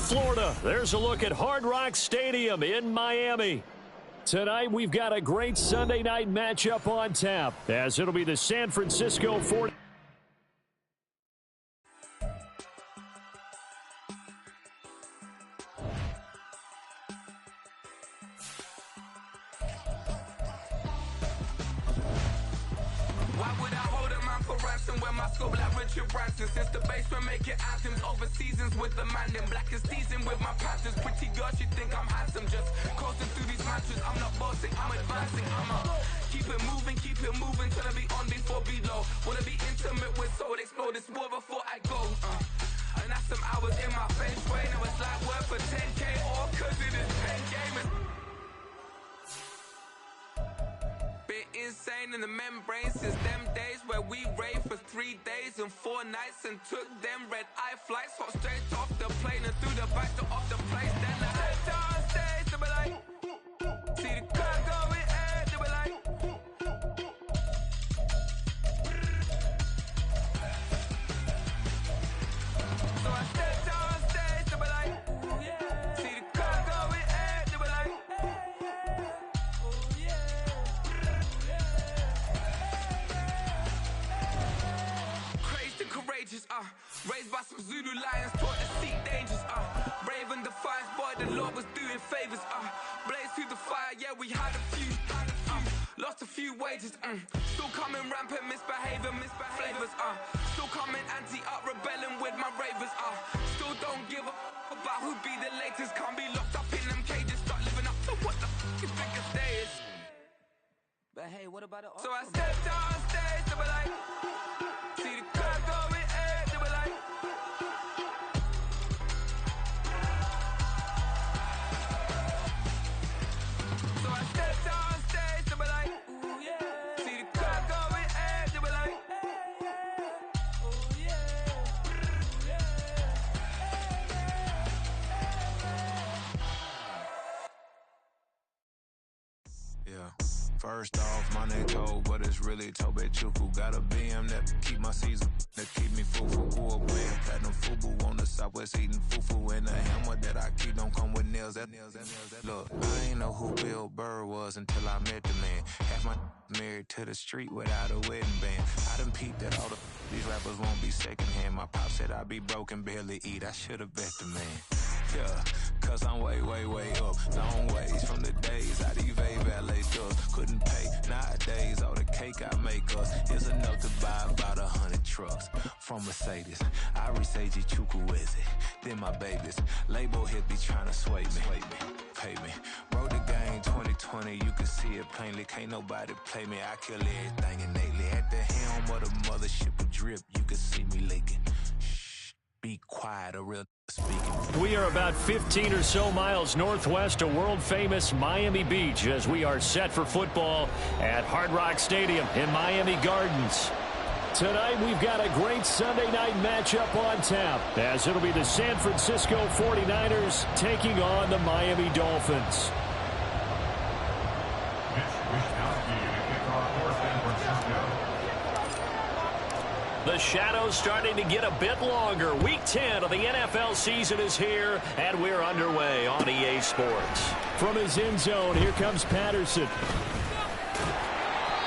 Florida. There's a look at Hard Rock Stadium in Miami. Tonight, we've got a great Sunday night matchup on tap, as it'll be the San Francisco 49ers. When my scope like Richard Branson, since the basement making anthems over seasons with the man in black is seasoned with my Panthers. Pretty girl, she think I'm handsome, just coasting through these matches. I'm not bossing, I'm advancing. I'ma keep it moving, till I be on before below. Wanna be intimate with soul, explore this war before I go. And that's some hours in my feng shui. Now it's like work for 10K, all cause it is pen gaming. Insane in the membrane since them days where we raved for 3 days and 4 nights and took them red eye flights, hot straight off the plane and through the back door of the place. Then I head on stage to be like, see the crowd going ahead to be like, so I stepped on stage to be like, see the crowd going ahead to be like, courageous, raised by some Zulu lions, taught to seek dangers, brave and defiant, boy, the Lord was doing favors, blaze through the fire, yeah, we had a few, lost a few wages, still coming rampant, misbehaving, flavors, still coming anti-up, rebelling with my ravers, still don't give a about who be the latest, can't be locked up in them cages, start living up to what the you think a day is. But hey, what about it? So I stepped on stage to be like, see the crowd going ahead to be like, so I stepped on stage to be like, ooh yeah, see the crowd going ahead to be like, ooh yeah, yeah. First off, my name cold, but it's really Tobe Chuku. Got a BM that keep my season, that keep me fufu. Cool playing platinum fubu on the southwest eating fufu. And the hammer that I keep don't come with nails. Look, I ain't know who Bill Burr was until I met the man. Half my married to the street without a wedding band. I done peeped that all these rappers won't be secondhand. My pop said I'd be broken, barely eat. I should've bet the man. Yeah, cause I'm way, way, way up. Long ways from the days I evade valet stuff. Couldn't pay nowadays. All the cake I make us is enough to buy about 100 trucks. From Mercedes, I resage Chukwueze. Then my babies, label hit be trying to sway me. Pay me. Wrote the game 2020, you can see it plainly. Can't nobody play me. I kill everything innately. At the helm of the mothership with drip, you can see me leaking. Shh, be quiet, a real speaking. We are about 15 or so miles northwest of world-famous Miami Beach as we are set for football at Hard Rock Stadium in Miami Gardens. Tonight, we've got a great Sunday night matchup on tap as it'll be the San Francisco 49ers taking on the Miami Dolphins. The shadows starting to get a bit longer. Week 10 of the NFL season is here, and we're underway on EA Sports. From his end zone, here comes Patterson.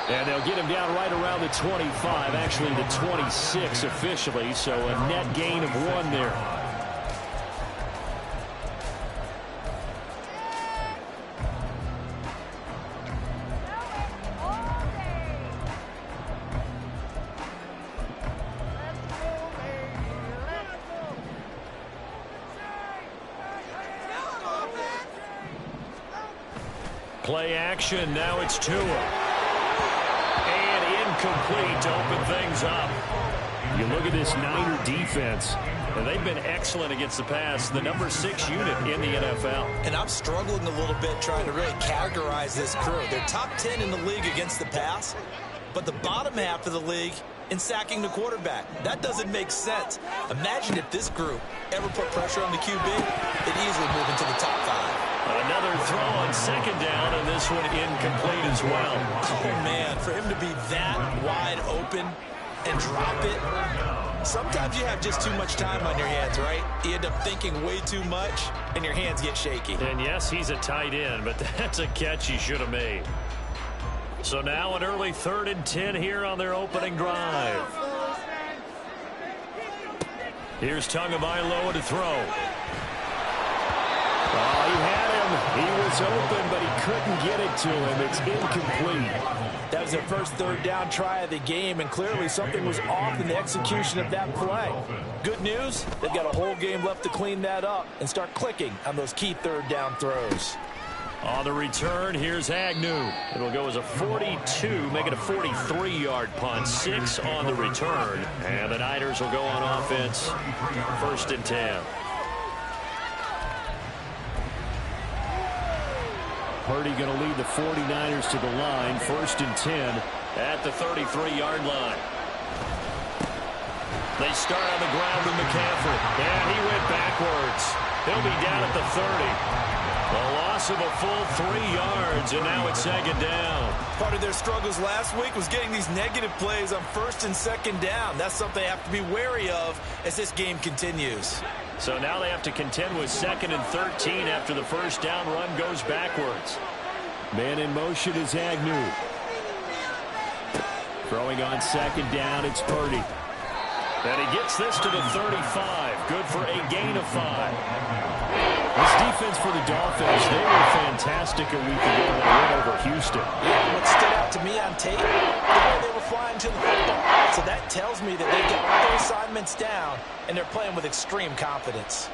And they'll get him down right around the 25, actually the 26 officially, so a net gain of 1 there. Play action, now it's Tua. And incomplete to open things up. You look at this Niner defense, and they've been excellent against the pass, the number 6 unit in the NFL. And I'm struggling a little bit trying to really categorize this crew. They're top 10 in the league against the pass, but the bottom half of the league in sacking the quarterback. That doesn't make sense. Imagine if this group ever put pressure on the QB, they'd easily move into the top 5. Another throw on second down, and this one incomplete as well. Oh, man, for him to be that wide open, and drop it. Sometimes you have just too much time on your hands, right? You end up thinking way too much, and your hands get shaky. And yes, he's a tight end, but that's a catch he should have made. So now an early 3rd and 10 here on their opening drive. Here's Tagovailoa to throw. Oh, he had him. He was open, but he couldn't get it to him. It's incomplete. That was their first 3rd down try of the game, and clearly something was off in the execution of that play. Good news, they've got a whole game left to clean that up and start clicking on those key 3rd down throws. On the return, here's Agnew. It'll go as a 42, make it a 43-yard punt. 6 on the return. And the Niners will go on offense. 1st and 10. Purdy going to lead the 49ers to the line. 1st and 10 at the 33-yard line. They start on the ground with McCaffrey. And he went backwards. He'll be down at the 30. A loss of a full 3 yards, and now it's 2nd down. Part of their struggles last week was getting these negative plays on 1st and 2nd down. That's something they have to be wary of as this game continues. So now they have to contend with 2nd and 13 after the 1st down run goes backwards. Man in motion is Agnew. Throwing on 2nd down, it's Purdy. And he gets this to the 35. Good for a gain of 5. This defense for the Dolphins, they were fantastic a week ago when they went over Houston. Yeah, what stood out to me on tape, the way they were flying to the football. So that tells me that they've got all their assignments down, and they're playing with extreme confidence.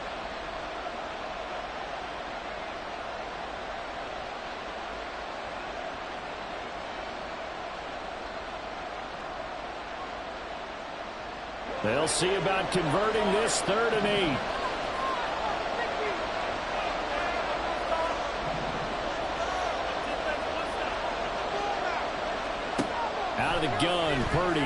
They'll see about converting this 3rd and 8. Out of the gun, Purdy.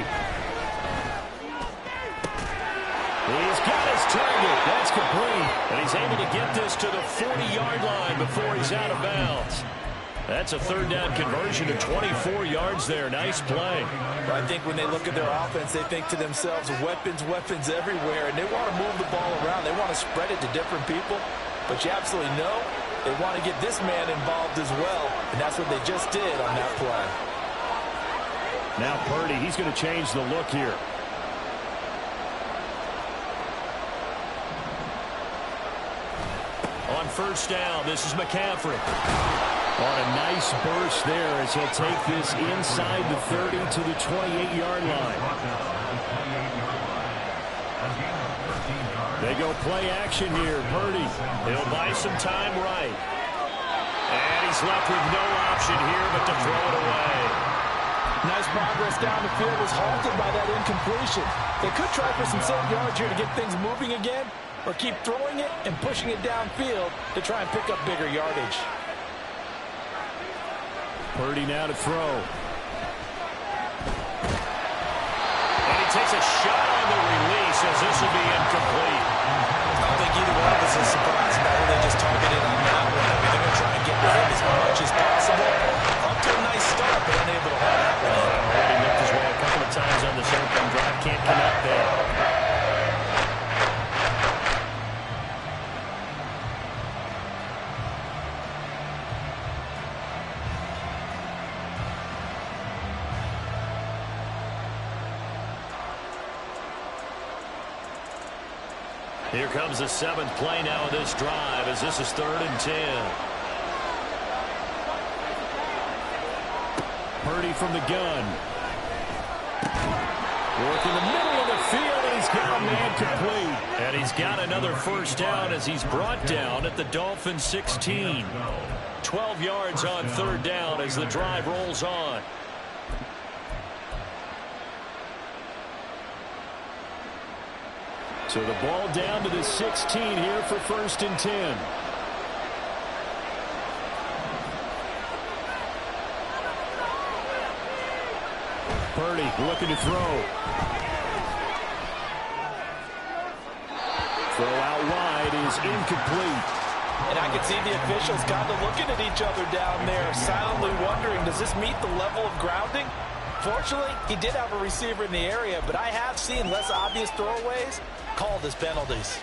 He's got his target. That's complete. And he's able to get this to the 40-yard line before he's out of bounds. That's a 3rd down conversion of 24 yards there. Nice play. I think when they look at their offense, they think to themselves, weapons, weapons everywhere, and they want to move the ball around. They want to spread it to different people. But you absolutely know they want to get this man involved as well, and that's what they just did on that play. Now Purdy, he's going to change the look here. On 1st down, this is McCaffrey. On a nice burst there as he'll take this inside the 30 to the 28-yard line. They go play action here. Purdy, he'll buy some time right. And he's left with no option here but to throw it away. Nice progress down the field was halted by that incompletion. They could try for some safe yards here to get things moving again, or keep throwing it and pushing it downfield to try and pick up bigger yardage. Purdy now to throw. And he takes a shot on the release as this will be incomplete. I don't think either one of us is surprised by who they just targeted on that one. I mean, they're going to try and get to him as much as possible. Up to a nice start, but unable to hold that one in. Already looked his way a couple of times on this open drive. Can't connect there. Here comes the 7th play now of this drive as this is 3rd and 10. Purdy from the gun. Work in the middle of the field, and he's got a man complete. And he's got another 1st down as he's brought down at the Dolphins 16. 12 yards on 3rd down as the drive rolls on. So the ball down to the 16 here for 1st and 10. Purdy looking to throw. Throw out wide is incomplete. And I can see the officials kind of looking at each other down there, silently wondering, does this meet the level of grounding? Fortunately, he did have a receiver in the area, but I have seen less obvious throwaways called as penalties.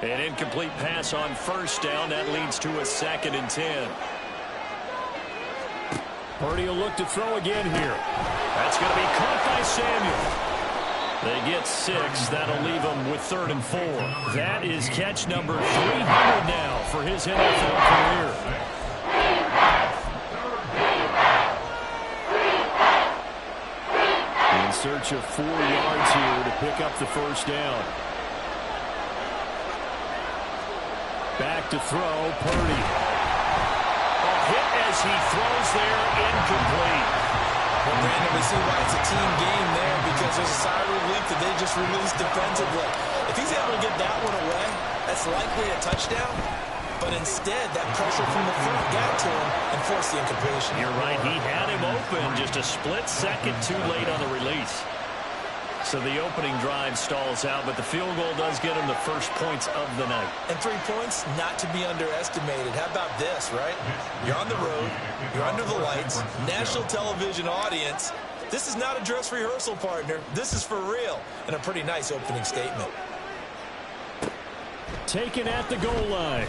An incomplete pass on first down. That leads to a 2nd and 10. Purdy will look to throw again here. That's going to be caught by Samuel. They get 6. That'll leave them with 3rd and 4. That is catch number 300 now for his NFL career. In search of 4 yards here to pick up the first down. Back to throw, Purdy. A hit as he throws there, incomplete. Well, Brandon, we see why it's a team game there, because there's a sigh of relief that they just released defensively. If he's able to get that one away, that's likely a touchdown. But instead, that pressure from the front got to him and forced the incompletion. You're right, he had him open, just a split second too late on the release. So the opening drive stalls out, but the field goal does get him the first points of the night. And 3 points, not to be underestimated. How about this, right? You're on the road, you're under the lights, national television audience. This is not a dress rehearsal, partner. This is for real, and a pretty nice opening statement. Taken at the goal line.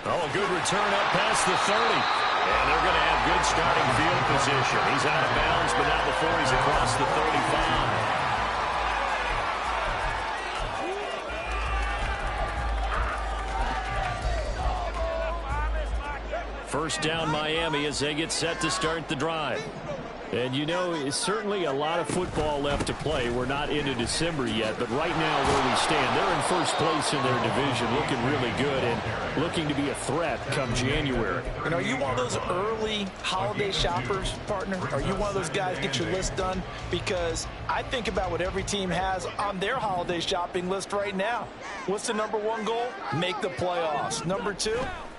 Oh, a good return up past the 30. And they're going to have good starting field position. He's out of bounds, but not before he's across the 35. First down Miami as they get set to start the drive. And, you know, it's certainly a lot of football left to play. We're not into December yet, but right now where we stand, they're in first place in their division, looking really good and looking to be a threat come January. And are you one of those early holiday shoppers, partner? Are you one of those guys get your list done? Because I think about what every team has on their holiday shopping list right now. What's the number 1 goal? Make the playoffs. Number 2,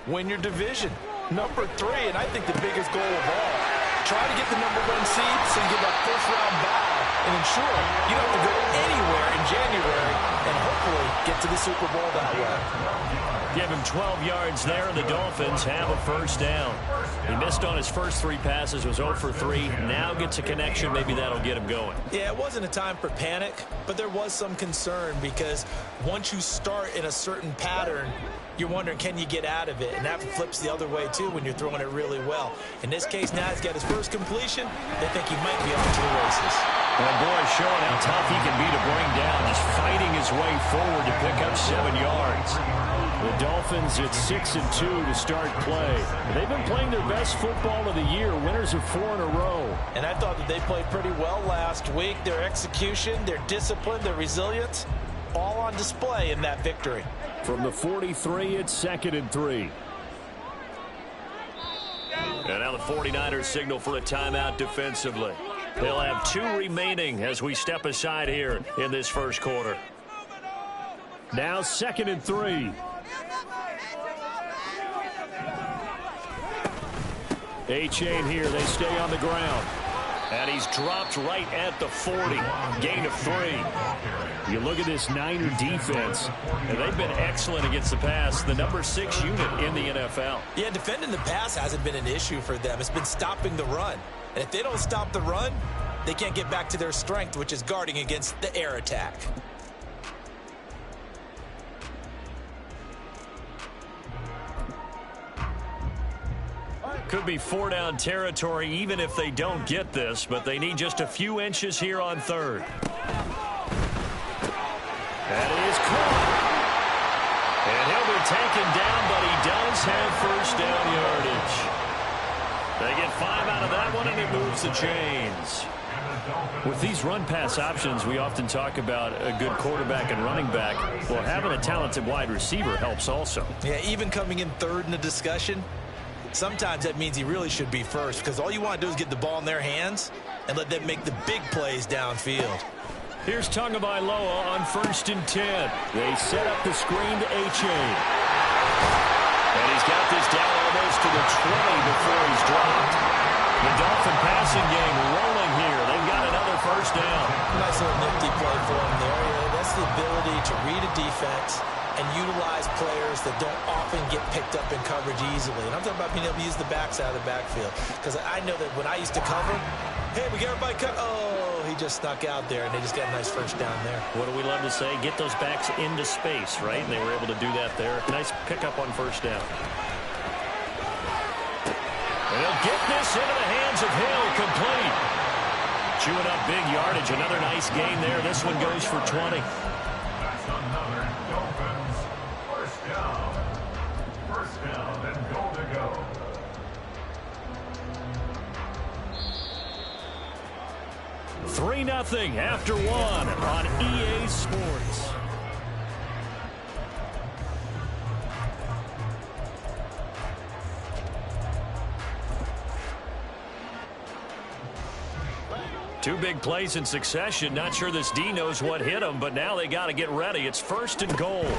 win your division. Number 3, and I think the biggest goal of all, try to get the number 1 seed so you get that first-round bye and ensure you don't have to go anywhere in January and hopefully get to the Super Bowl that way. Give him 12 yards there, and the Dolphins have a first down. He missed on his first 3 passes, was 0 for 3. Now gets a connection. Maybe that'll get him going. Yeah, it wasn't a time for panic, but there was some concern because once you start in a certain pattern, you're wondering, can you get out of it? And that flips the other way, too, when you're throwing it really well. In this case, now he's got his first completion. They think he might be off to the races. Well, boy, showing how tough he can be to bring down, just fighting his way forward to pick up 7 yards. The Dolphins at 6-2 to start play. They've been playing their best football of the year, winners of 4 in a row. And I thought that they played pretty well last week. Their execution, their discipline, their resilience, all on display in that victory. From the 43, it's 2nd and 3. And now the 49ers signal for a timeout defensively. They'll have 2 remaining as we step aside here in this first quarter. Now 2nd and 3. A-chain here. They stay on the ground. And he's dropped right at the 40. Gain of 3. You look at this Niner defense, and they've been excellent against the pass. The number 6 unit in the NFL. Yeah, defending the pass hasn't been an issue for them. It's been stopping the run. And if they don't stop the run, they can't get back to their strength, which is guarding against the air attack. Could be 4-down territory even if they don't get this, but they need just a few inches here on 3rd. That is caught. And he'll be taken down, but he does have first down yardage. They get 5 out of that one, and it moves the chains. With these run-pass options, we often talk about a good quarterback and running back. Well, having a talented wide receiver helps also. Yeah, even coming in 3rd in the discussion, sometimes that means he really should be first, because all you want to do is get the ball in their hands and let them make the big plays downfield. Here's Tagovailoa on 1st and 10. They set up the screen to A-chain. And he's got this down almost to the 20 before he's dropped. The Dolphin passing game rolling here. They've got another first down. Nice little nifty play for him there. That's the ability to read a defense and utilize players that don't often get picked up in coverage easily. And I'm talking about being able to use the backs out of the backfield. Because I know that when I used to cover, hey, we got everybody cut. Oh, he just snuck out there, and they just got a nice first down there. What do we love to say? Get those backs into space, right? And they were able to do that there. Nice pickup on first down. And he'll get this into the hands of Hill, complete. Chewing up big yardage. Another nice gain there. This one goes for 20. That's another Dolphins first down. First down and goal to go. $3-0 after one on EA Sports. Two big plays in succession. Not sure this D knows what hit him, but now they got to get ready. It's first and goal.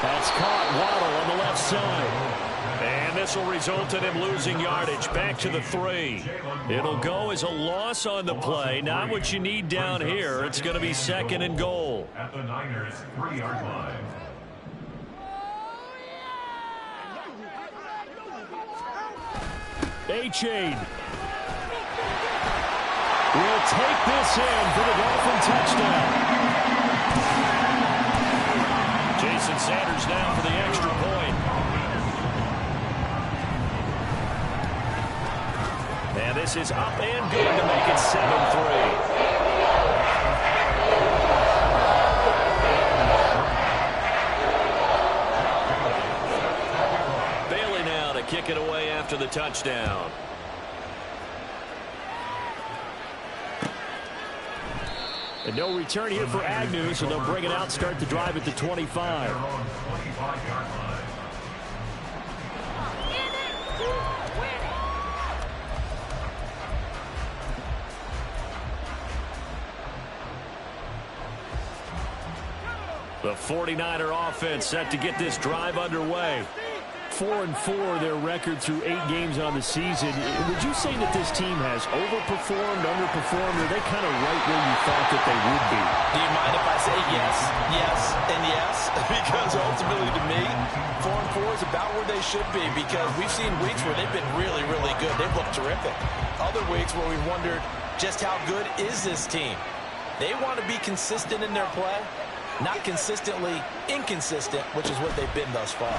That's caught. Waddle on the left side. And this will result in him losing yardage. Back to the 3. It'll go as a loss on the play. Not what you need down here. It's going to be second and goal. At the Niners' 3-yard line. A-Chain will take this in for the Dolphin touchdown. Jason Sanders now for the extra point. And this is up and good to make it 7-3. Bailey now to kick it away after the touchdown. And no return here for Agnew, so they'll bring it out, start the drive at the 25. The 49er offense set to get this drive underway. 4-4 their record through 8 games on the season. Would you say that this team has overperformed, underperformed, or are they kind of right where you thought that they would be? Do you mind if I say yes, yes, and yes? Because ultimately to me, 4-4 is about where they should be, because we've seen weeks where they've been really, really good. They've looked terrific. Other weeks where we've wondered just how good is this team. They want to be consistent in their play, not consistently inconsistent, which is what they've been thus far.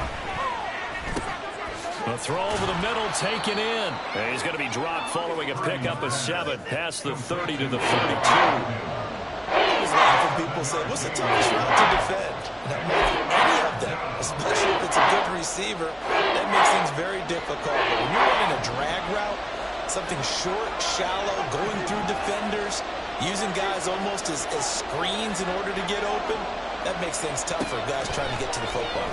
A throw over the middle, taken in. And he's going to be dropped following a pickup of 7 past the 30 to the 32. I always laugh when people say, what's the toughest route to defend? Not any of them, especially if it's a good receiver. That makes things very difficult. But when you're running a drag route, something short, shallow, going through defenders, using guys almost as screens in order to get open, that makes things tough for guys trying to get to the football.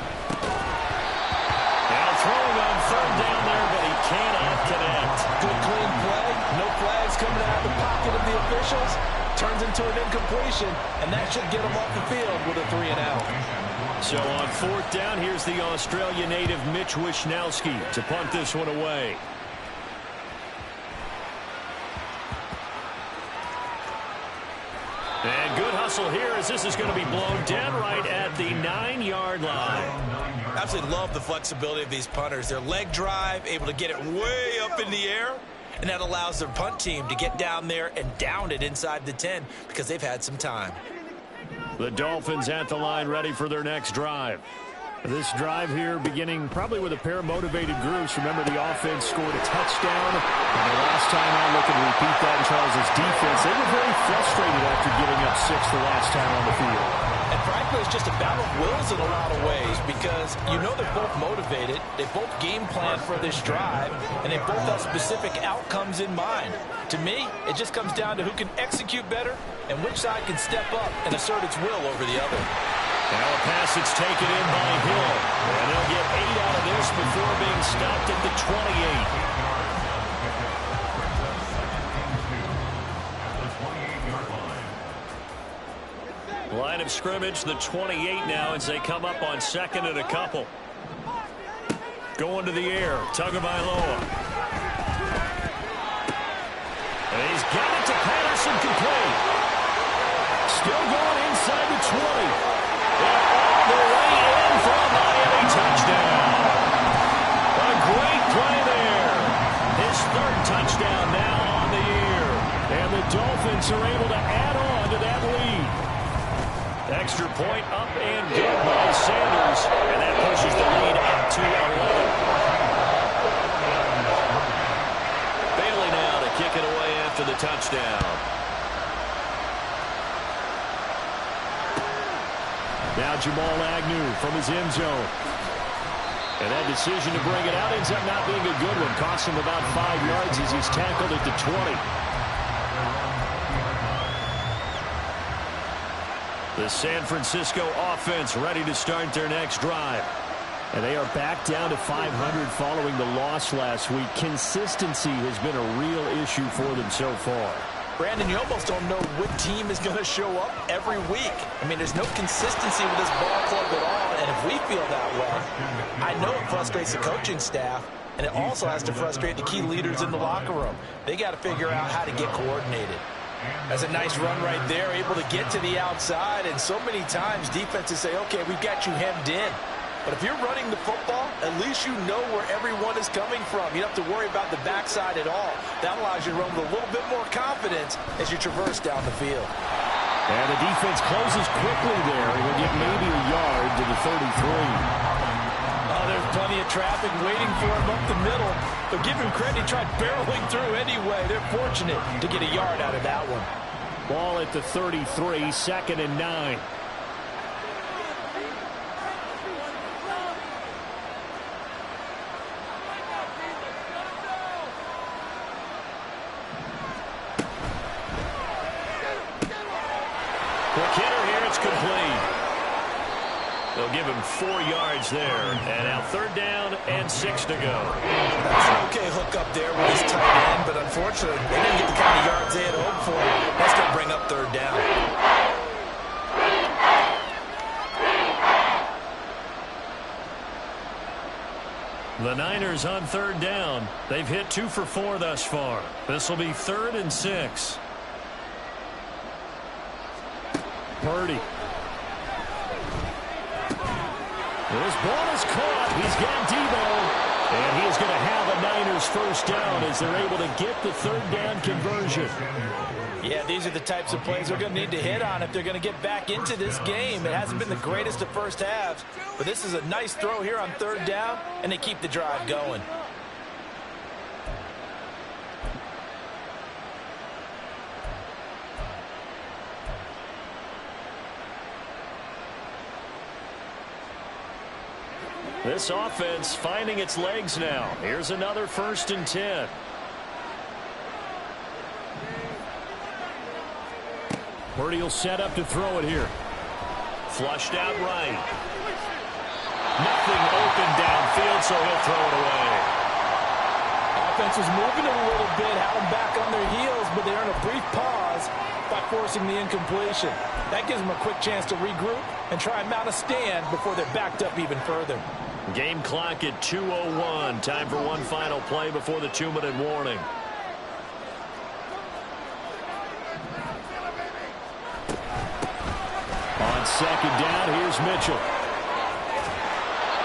Now throwing on third down there, but he cannot connect. Good clean play. No flags coming out of the pocket of the officials. Turns into an incompletion, and that should get him off the field with a 3-and-out. So on fourth down, here's the Australia native Mitch Wishnowsky to punt this one away. And good hustle here as this is going to be blown dead right at the 9-yard line. Absolutely love the flexibility of these punters. Their leg drive, able to get it way up in the air, and that allows their punt team to get down there and down it inside the 10 because they've had some time. The Dolphins at the line ready for their next drive. This drive here beginning probably with a pair of motivated groups. Remember, the offense scored a touchdown. And the last time out, looking to repeat that in Charles' defense. They were very frustrated after giving up 6 the last time on the field. And frankly, it's just a battle of wills in a lot of ways because you know they're both motivated. They both game plan for this drive, and they both have specific outcomes in mind. To me, it just comes down to who can execute better and which side can step up and assert its will over the other. Now a pass that's taken in by Hill. And they'll get 8 out of this before being stopped at the 28. Line of scrimmage, the 28 now as they come up on second and a couple. Going to the air. Tagovailoa. And he's got it to Patterson, complete. Still going inside the 20. And all the way in for a Miami touchdown. A great play there. His third touchdown now on the year. And the Dolphins are able to add on to that lead. Extra point up and good by Sanders. And that pushes the lead up to 11. Bailey now to kick it away after the touchdown. Now Jamal Agnew from his end zone. And that decision to bring it out ends up not being a good one. Costs him about 5 yards as he's tackled at the 20. The San Francisco offense ready to start their next drive. And they are back down to 500 following the loss last week. Consistency has been a real issue for them so far. Brandon, you almost don't know what team is going to show up every week. I mean, there's no consistency with this ball club at all, and if we feel that way, I know it frustrates the coaching staff, and it also has to frustrate the key leaders in the locker room. They got to figure out how to get coordinated. That's a nice run right there, able to get to the outside, and so many times defenses say, okay, we've got you hemmed in. But if you're running the football, at least you know where everyone is coming from. You don't have to worry about the backside at all. That allows you to run with a little bit more confidence as you traverse down the field. And the defense closes quickly there. He'll get maybe a yard to the 33. Oh, there's plenty of traffic waiting for him up the middle. But give him credit, he tried barreling through anyway. They're fortunate to get a yard out of that one. Ball at the 33, 2nd and 9. Quick hitter here, it's complete. They'll give him 4 yards there. And now 3rd down and 6 to go. That's an okay hook up there with his tight end, but unfortunately, they didn't get the kind of yards they had hoped for. That's going to bring up 3rd down. The Niners on 3rd down. They've hit 2 for 4 thus far. This will be 3rd and 6. Purdy. This ball is caught. He's got Debo. And he is going to have a Niners 1st down as they're able to get the 3rd down conversion. Yeah, these are the types of plays they're going to need to hit on if they're going to get back into this game. It hasn't been the greatest of first halves, but this is a nice throw here on 3rd down, and they keep the drive going. This offense finding its legs now. Here's another 1st and 10. Purdy will set up to throw it here. Flushed out right. Nothing open downfield, so he'll throw it away. Offense was moving it a little bit, had them back on their heels, but they earn a brief pause by forcing the incompletion. That gives them a quick chance to regroup and try and mount a stand before they're backed up even further. Game clock at 2:01. Time for one final play before the 2-minute warning. On 2nd down, here's Mitchell.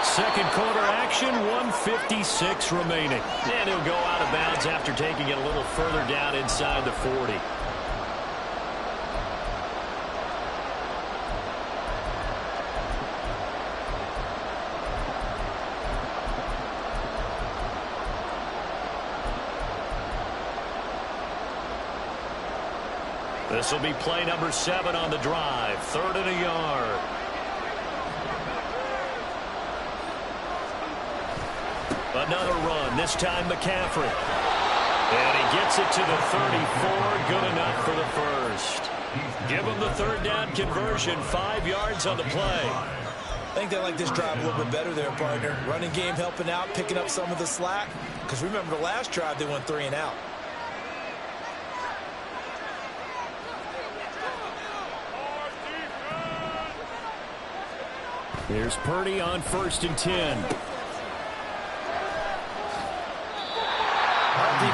2nd quarter action, 1:56 remaining. And he'll go out of bounds after taking it a little further down inside the 40. This will be play number 7 on the drive. 3rd and a yard. Another run, this time McCaffrey. And he gets it to the 34, good enough for the 1st. Give him the 3rd down conversion, 5 yards on the play. I think they like this drive a little bit better there, partner. Running game helping out, picking up some of the slack. Because remember the last drive, they went 3 and out. Here's Purdy on 1st and 10.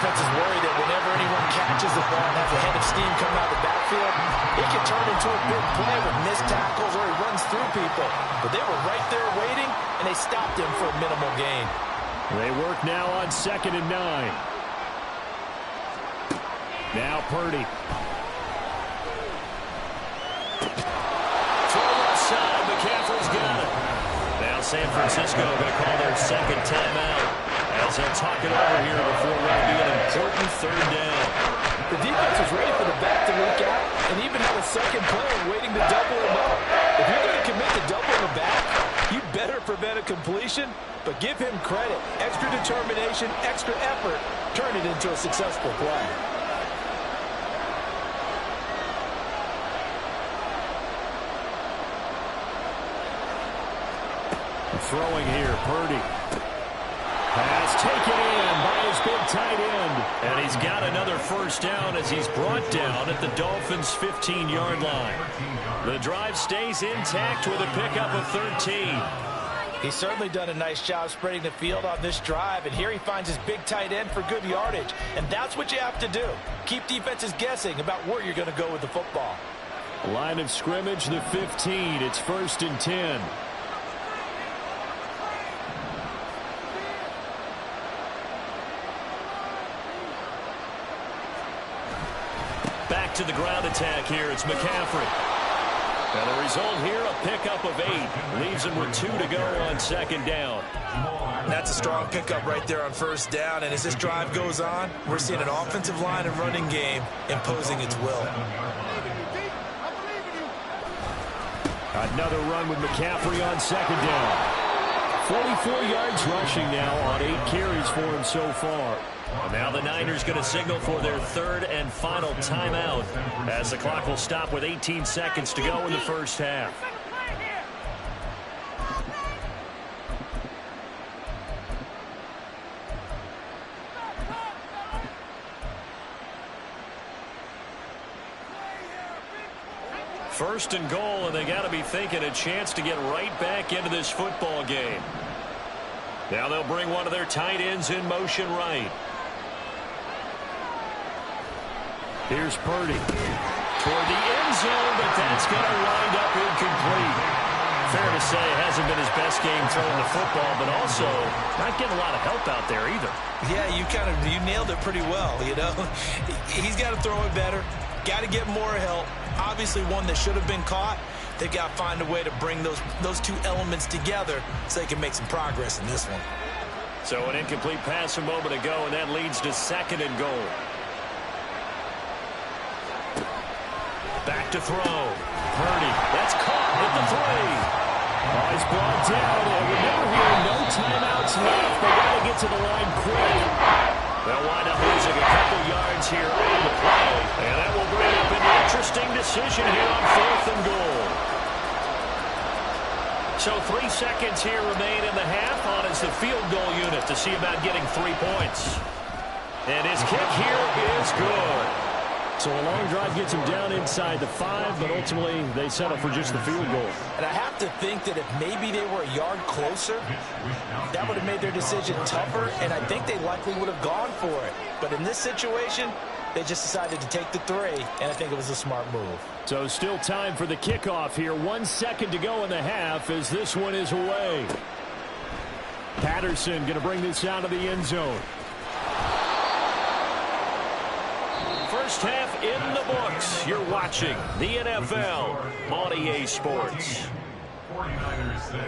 defense is worried that whenever anyone catches the ball and has a head of steam coming out of the backfield, it can turn into a big play with missed tackles or he runs through people. But they were right there waiting, and they stopped him for a minimal gain. They work now on 2nd and 9. Now Purdy. Throw left side. McCaffrey's got it. Now San Francisco going to call their second timeout as they'll talk it over here before what will be an important 3rd down. The defense was ready for the back to leak out and even had a second player waiting to double him up. If you're going to commit to doubling the back, you better prevent a completion, but give him credit. Extra determination, extra effort, turn it into a successful play. Throwing here, Purdy. Pass taken in by his big tight end. And he's got another 1st down as he's brought down at the Dolphins' 15-yard line. The drive stays intact with a pickup of 13. He's certainly done a nice job spreading the field on this drive, and here he finds his big tight end for good yardage. And that's what you have to do. Keep defenses guessing about where you're going to go with the football. Line of scrimmage, the 15. It's 1st and 10. Back to the ground attack here. It's McCaffrey. And the result here, a pickup of 8. Leaves him with 2 to go on 2nd down. That's a strong pickup right there on 1st down. And as this drive goes on, we're seeing an offensive line and running game imposing its will. Another run with McCaffrey on 2nd down. 44 yards rushing now on 8 carries for him so far. And now the Niners going to signal for their 3rd and final timeout as the clock will stop with 18 seconds to go in the 1st half. First and goal, and they got to be thinking a chance to get right back into this football game. Now they'll bring one of their tight ends in motion right. Here's Purdy toward the end zone, but that's going to wind up incomplete. Fair to say it hasn't been his best game throwing the football, but also not getting a lot of help out there either. Yeah, you nailed it pretty well, you know. He's got to throw it better. Got to get more help. Obviously one that should have been caught. They've got to find a way to bring those 2 elements together so they can make some progress in this one. So an incomplete pass a moment ago, and that leads to 2nd and goal. Back to throw. Purdy. That's caught at the 3. Oh, he's brought down. And remember here, no timeouts left. They got to get to the line quick. They'll wind up losing a couple yards here on the play. And that will bring up an interesting decision here on 4th and goal. So 3 seconds here remain in the half on as the field goal unit to see about getting 3 points. And his kick here is good. So a long drive gets him down inside the 5, but ultimately they settle for just the field goal. And I have to think that if maybe they were a yard closer, that would have made their decision tougher, and I think they likely would have gone for it. But in this situation, they just decided to take the 3, and I think it was a smart move. So still time for the kickoff here. 1 second to go in the half as this one is away. Patterson going to bring this out of the end zone. First half in the books. You're watching the NFL on EA Sports. 49ers 6.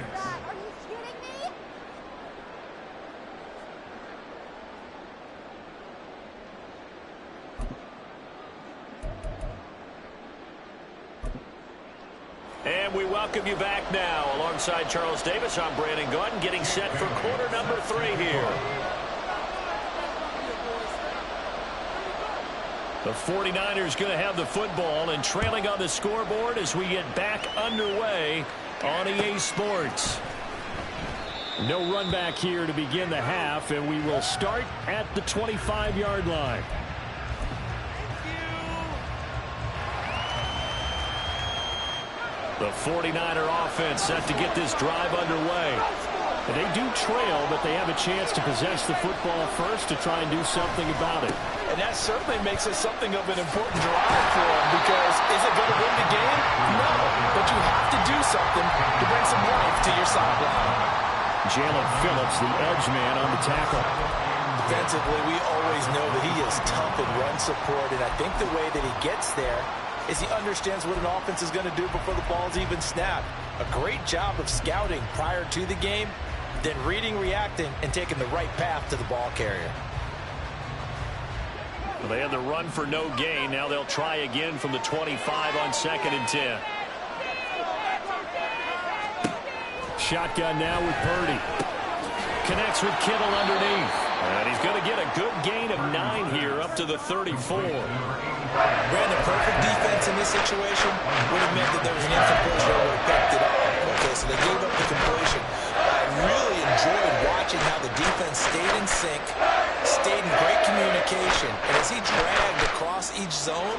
And we welcome you back now. Alongside Charles Davis, I'm Brandon Gordon, getting set for quarter number 3 here. The 49ers going to have the football and trailing on the scoreboard as we get back underway on EA Sports. No run back here to begin the half, and we will start at the 25-yard line. The 49er offense set to get this drive underway. And they do trail, but they have a chance to possess the football first to try and do something about it. And that certainly makes it something of an important drive for them, because is it going to win the game? No, but you have to do something to bring some life to your sideline. Jalen Phillips, the edge man on the tackle. Defensively, we always know that he is tough in run support, and I think the way that he gets there is he understands what an offense is going to do before the ball's even snapped. A great job of scouting prior to the game, then reading, reacting, and taking the right path to the ball carrier. Well, they had the run for no gain. Now they'll try again from the 25 on 2nd and 10. Shotgun now with Purdy. Connects with Kittle underneath. And he's going to get a good gain of 9 here up to the 34. Brandon, perfect defense in this situation would have meant that there was an incompletion that would have picked it up. Okay, so they gave up the completion. I really enjoyed watching how the defense stayed in sync, stayed in great communication, and as he dragged across each zone,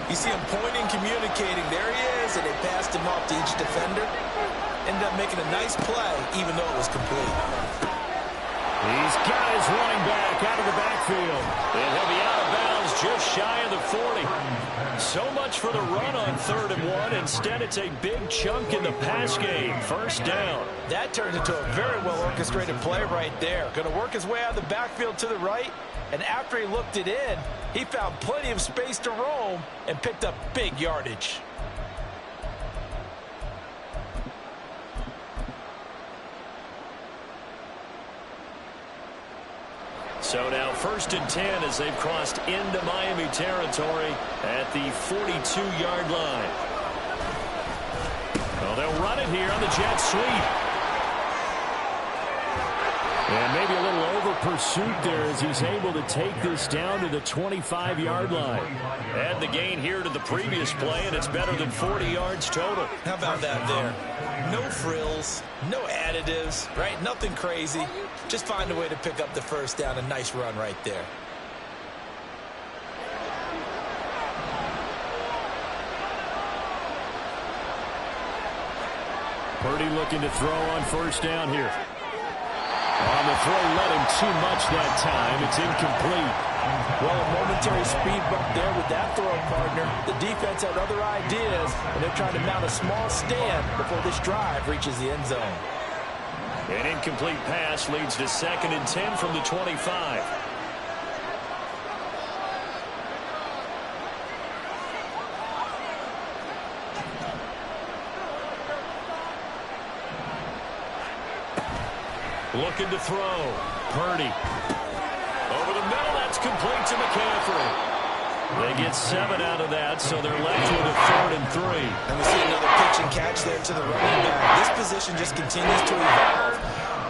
you see him pointing, communicating. There he is, and they passed him off to each defender. Ended up making a nice play, even though it was complete. He's got his running back out of the backfield. And he'll be out of bounds just shy of the 40. So much for the run on 3rd and 1. Instead, it's a big chunk in the pass game. First down. That turns into a very well-orchestrated play right there. Going to work his way out of the backfield to the right. And after he looked it in, he found plenty of space to roam and picked up big yardage. So now 1st and 10 as they've crossed into Miami territory at the 42-yard line. Well, they'll run it here on the jet sweep. And maybe a little over pursuit there as he's able to take this down to the 25-yard line. Add the gain here to the previous play, and it's better than 40 yards total. How about that there? No frills, no additives, right? Nothing crazy. Just find a way to pick up the first down. A nice run right there. Purdy looking to throw on 1st down here. On the throw, led him too much that time. It's incomplete. Well, a momentary speed bump there with that throw, partner. The defense had other ideas, and they're trying to mount a small stand before this drive reaches the end zone. An incomplete pass leads to 2nd and 10 from the 25. Looking to throw. Purdy. Over the middle, that's complete to McCaffrey. They get 7 out of that, so they're left with a 3rd and 3. And we see another pitch and catch there to the running back. This position just continues to evolve.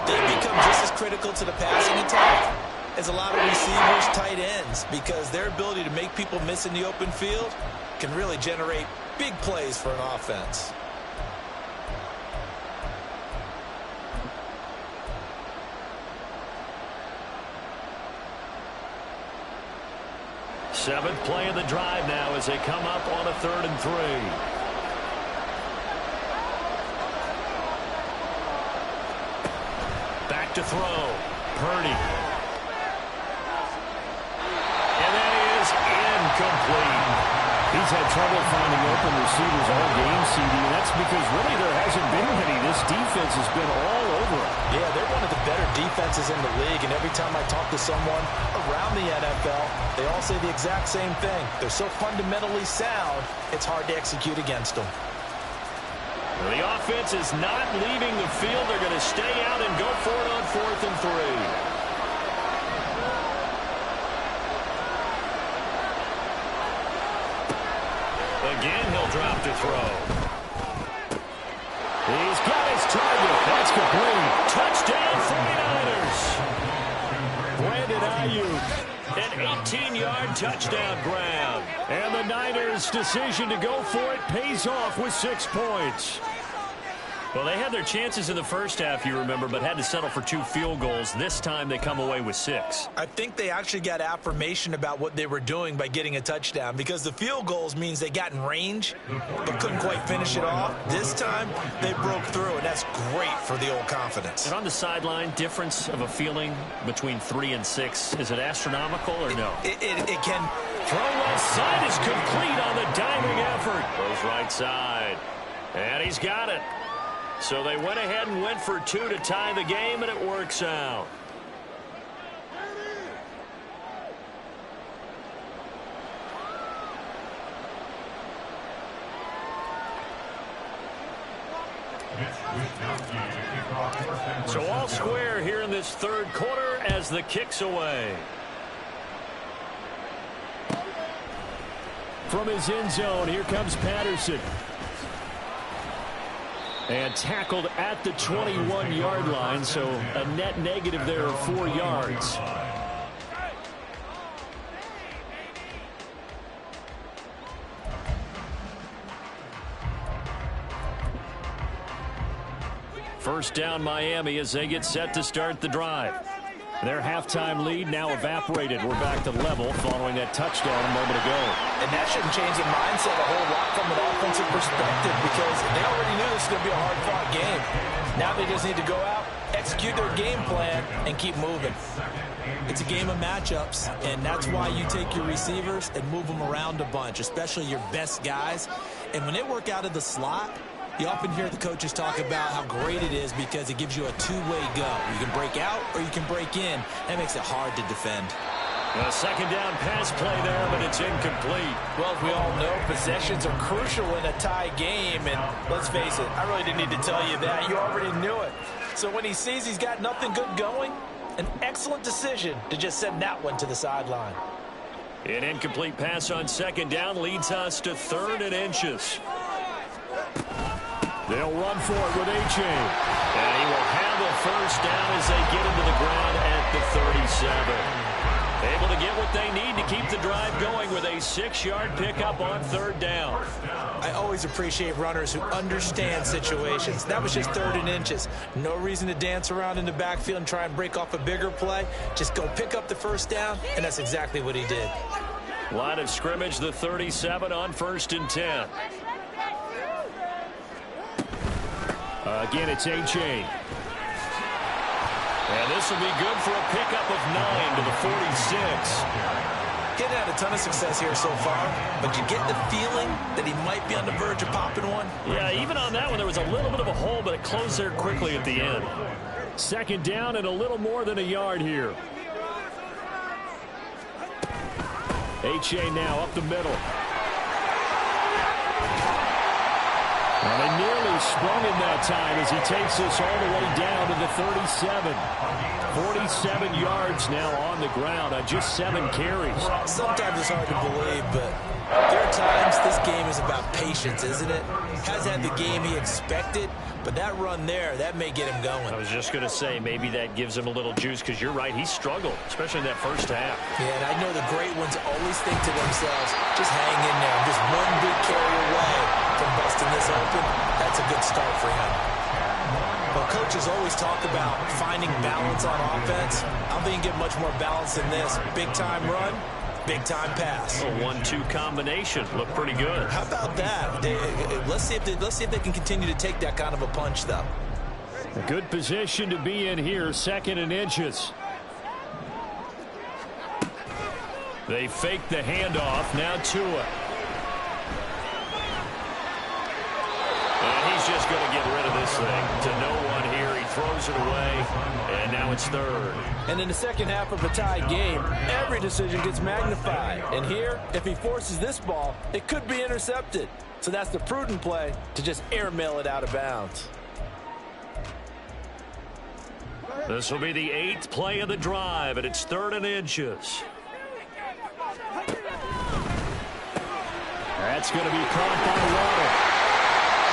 They become just as critical to the passing attack as a lot of receivers, tight ends, because their ability to make people miss in the open field can really generate big plays for an offense. Seventh play of the drive now as they come up on a 3rd and 3. Back to throw. Purdy. And that is incomplete. He's had trouble finding open receivers all game, CD, and that's because really there hasn't been many. This defense has been all over it. Yeah, they're one of the better defenses in the league, and every time I talk to someone around the NFL, they all say the exact same thing. They're so fundamentally sound, it's hard to execute against them. The offense is not leaving the field. They're going to stay out and go for it on 4th and 3. Again, he'll drop to throw. He's got his target. That's complete. Touchdown, 49ers. Brandon Ayuk, an 18-yard touchdown grab. And the Niners' decision to go for it pays off with 6 points. Well, they had their chances in the first half, you remember, but had to settle for 2 field goals. This time they come away with 6. I think they actually got affirmation about what they were doing by getting a touchdown, because the field goals means they got in range but couldn't quite finish it off. This time they broke through, and that's great for the old confidence. And on the sideline, difference of a feeling between 3 and 6, is it astronomical or no? It can. Throw left side is complete on the diving effort. Goes right side. And he's got it. So they went ahead and went for 2 to tie the game, and it works out. So all square here in this third quarter as the kick's away. From his end zone, here comes Patterson. And tackled at the 21-yard line, so a net negative there of 4 yards. First down, Miami, as they get set to start the drive. Their halftime lead now evaporated. We're back to level following that touchdown a moment ago. And that shouldn't change the mindset a whole lot from an offensive perspective, because they already knew this was going to be a hard-fought game. Now they just need to go out, execute their game plan, and keep moving. It's a game of matchups, and that's why you take your receivers and move them around a bunch, especially your best guys. And when they work out of the slot, you often hear the coaches talk about how great it is because it gives you a two-way go. You can break out or you can break in. That makes it hard to defend. A second down pass play there, but it's incomplete. Well, as we all know, possessions are crucial in a tie game. And let's face it, I really didn't need to tell you that. You already knew it. So when he sees he's got nothing good going, an excellent decision to just send that one to the sideline. An incomplete pass on second down leads us to 3rd and inches. They'll run for it with A-Chain. And he will have a first down as they get into the ground at the 37. Able to get what they need to keep the drive going with a 6-yard pickup on 3rd down. I always appreciate runners who understand situations. That was just 3rd and inches. No reason to dance around in the backfield and try and break off a bigger play. Just go pick up the first down, and that's exactly what he did. Line of scrimmage, the 37 on 1st and 10. Again, it's A-Chain. And this will be good for a pickup of 9 to the 46. Getting had a ton of success here so far, but you get the feeling that he might be on the verge of popping one. Yeah, even on that one, there was a little bit of a hole, but it closed there quickly at the end. Second down and a little more than a yard here. A-Chain now up the middle. And they nearly sprung him that time as he takes this all the way down to the 37. 47 yards now on the ground on just 7 carries. Sometimes it's hard to believe, but there are times this game is about patience, isn't it? Has had the game he expected, but that run there, that may get him going. I was just going to say, maybe that gives him a little juice, because you're right, he struggled, especially in that first half. Yeah, and I know the great ones always think to themselves, just hang in there. I'm just one big carry away from busting this open. That's a good start for him. Well, coaches always talk about finding balance on offense. I don't think you can get much more balance than this. Big-time run, big-time pass. A 1-2 combination. Looked pretty good. How about that? Let's see if they can continue to take that kind of a punch, though. A good position to be in here, 2nd and inches. They fake the handoff. Now Tua. And he's just going to get rid of this thing to no one here. He throws it away, and now it's 3rd. And in the second half of a tie game, every decision gets magnified. And here, if he forces this ball, it could be intercepted. So that's the prudent play to just airmail it out of bounds. This will be the 8th play of the drive, and it's 3rd and inches. That's going to be caught by Waddle.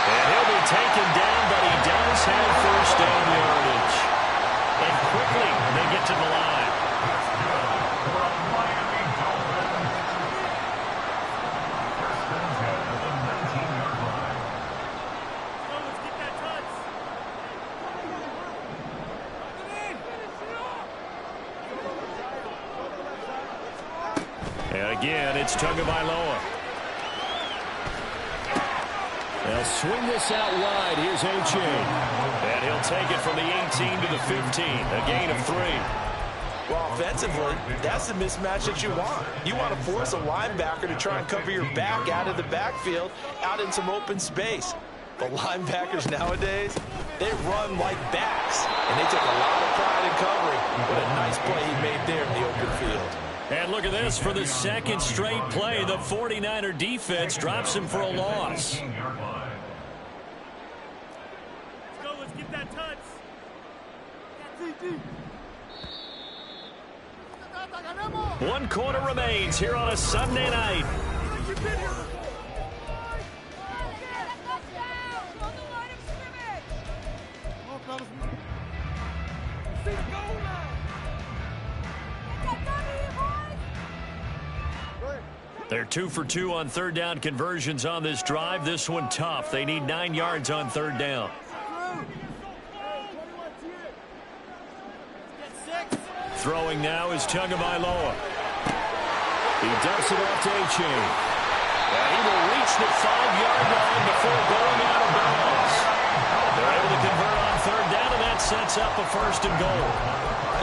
And he'll be taken down, but he does have first down yardage. And quickly, they get to the line. Again, it's Tagovailoa. They'll swing this out wide. Here's A-Chain. And he'll take it from the 18 to the 15. A gain of 3. Well, offensively, that's the mismatch that you want. You want to force a linebacker to try and cover your back out of the backfield, out in some open space. The linebackers nowadays, they run like backs, and they take a lot of pride in covering. What a nice play he made there in the open field. And look at this. For the second straight play, the 49er defense drops him for a loss. Let's get that touch. One quarter remains here on a Sunday night. They're 2 for 2 on third down conversions on this drive. This one tough. They need 9 yards on third down. Throwing now is Tagovailoa. He dumps it off to A-Chain. And he will reach the 5-yard line before going out of bounds. They're able to convert on third down, and that sets up a 1st and goal.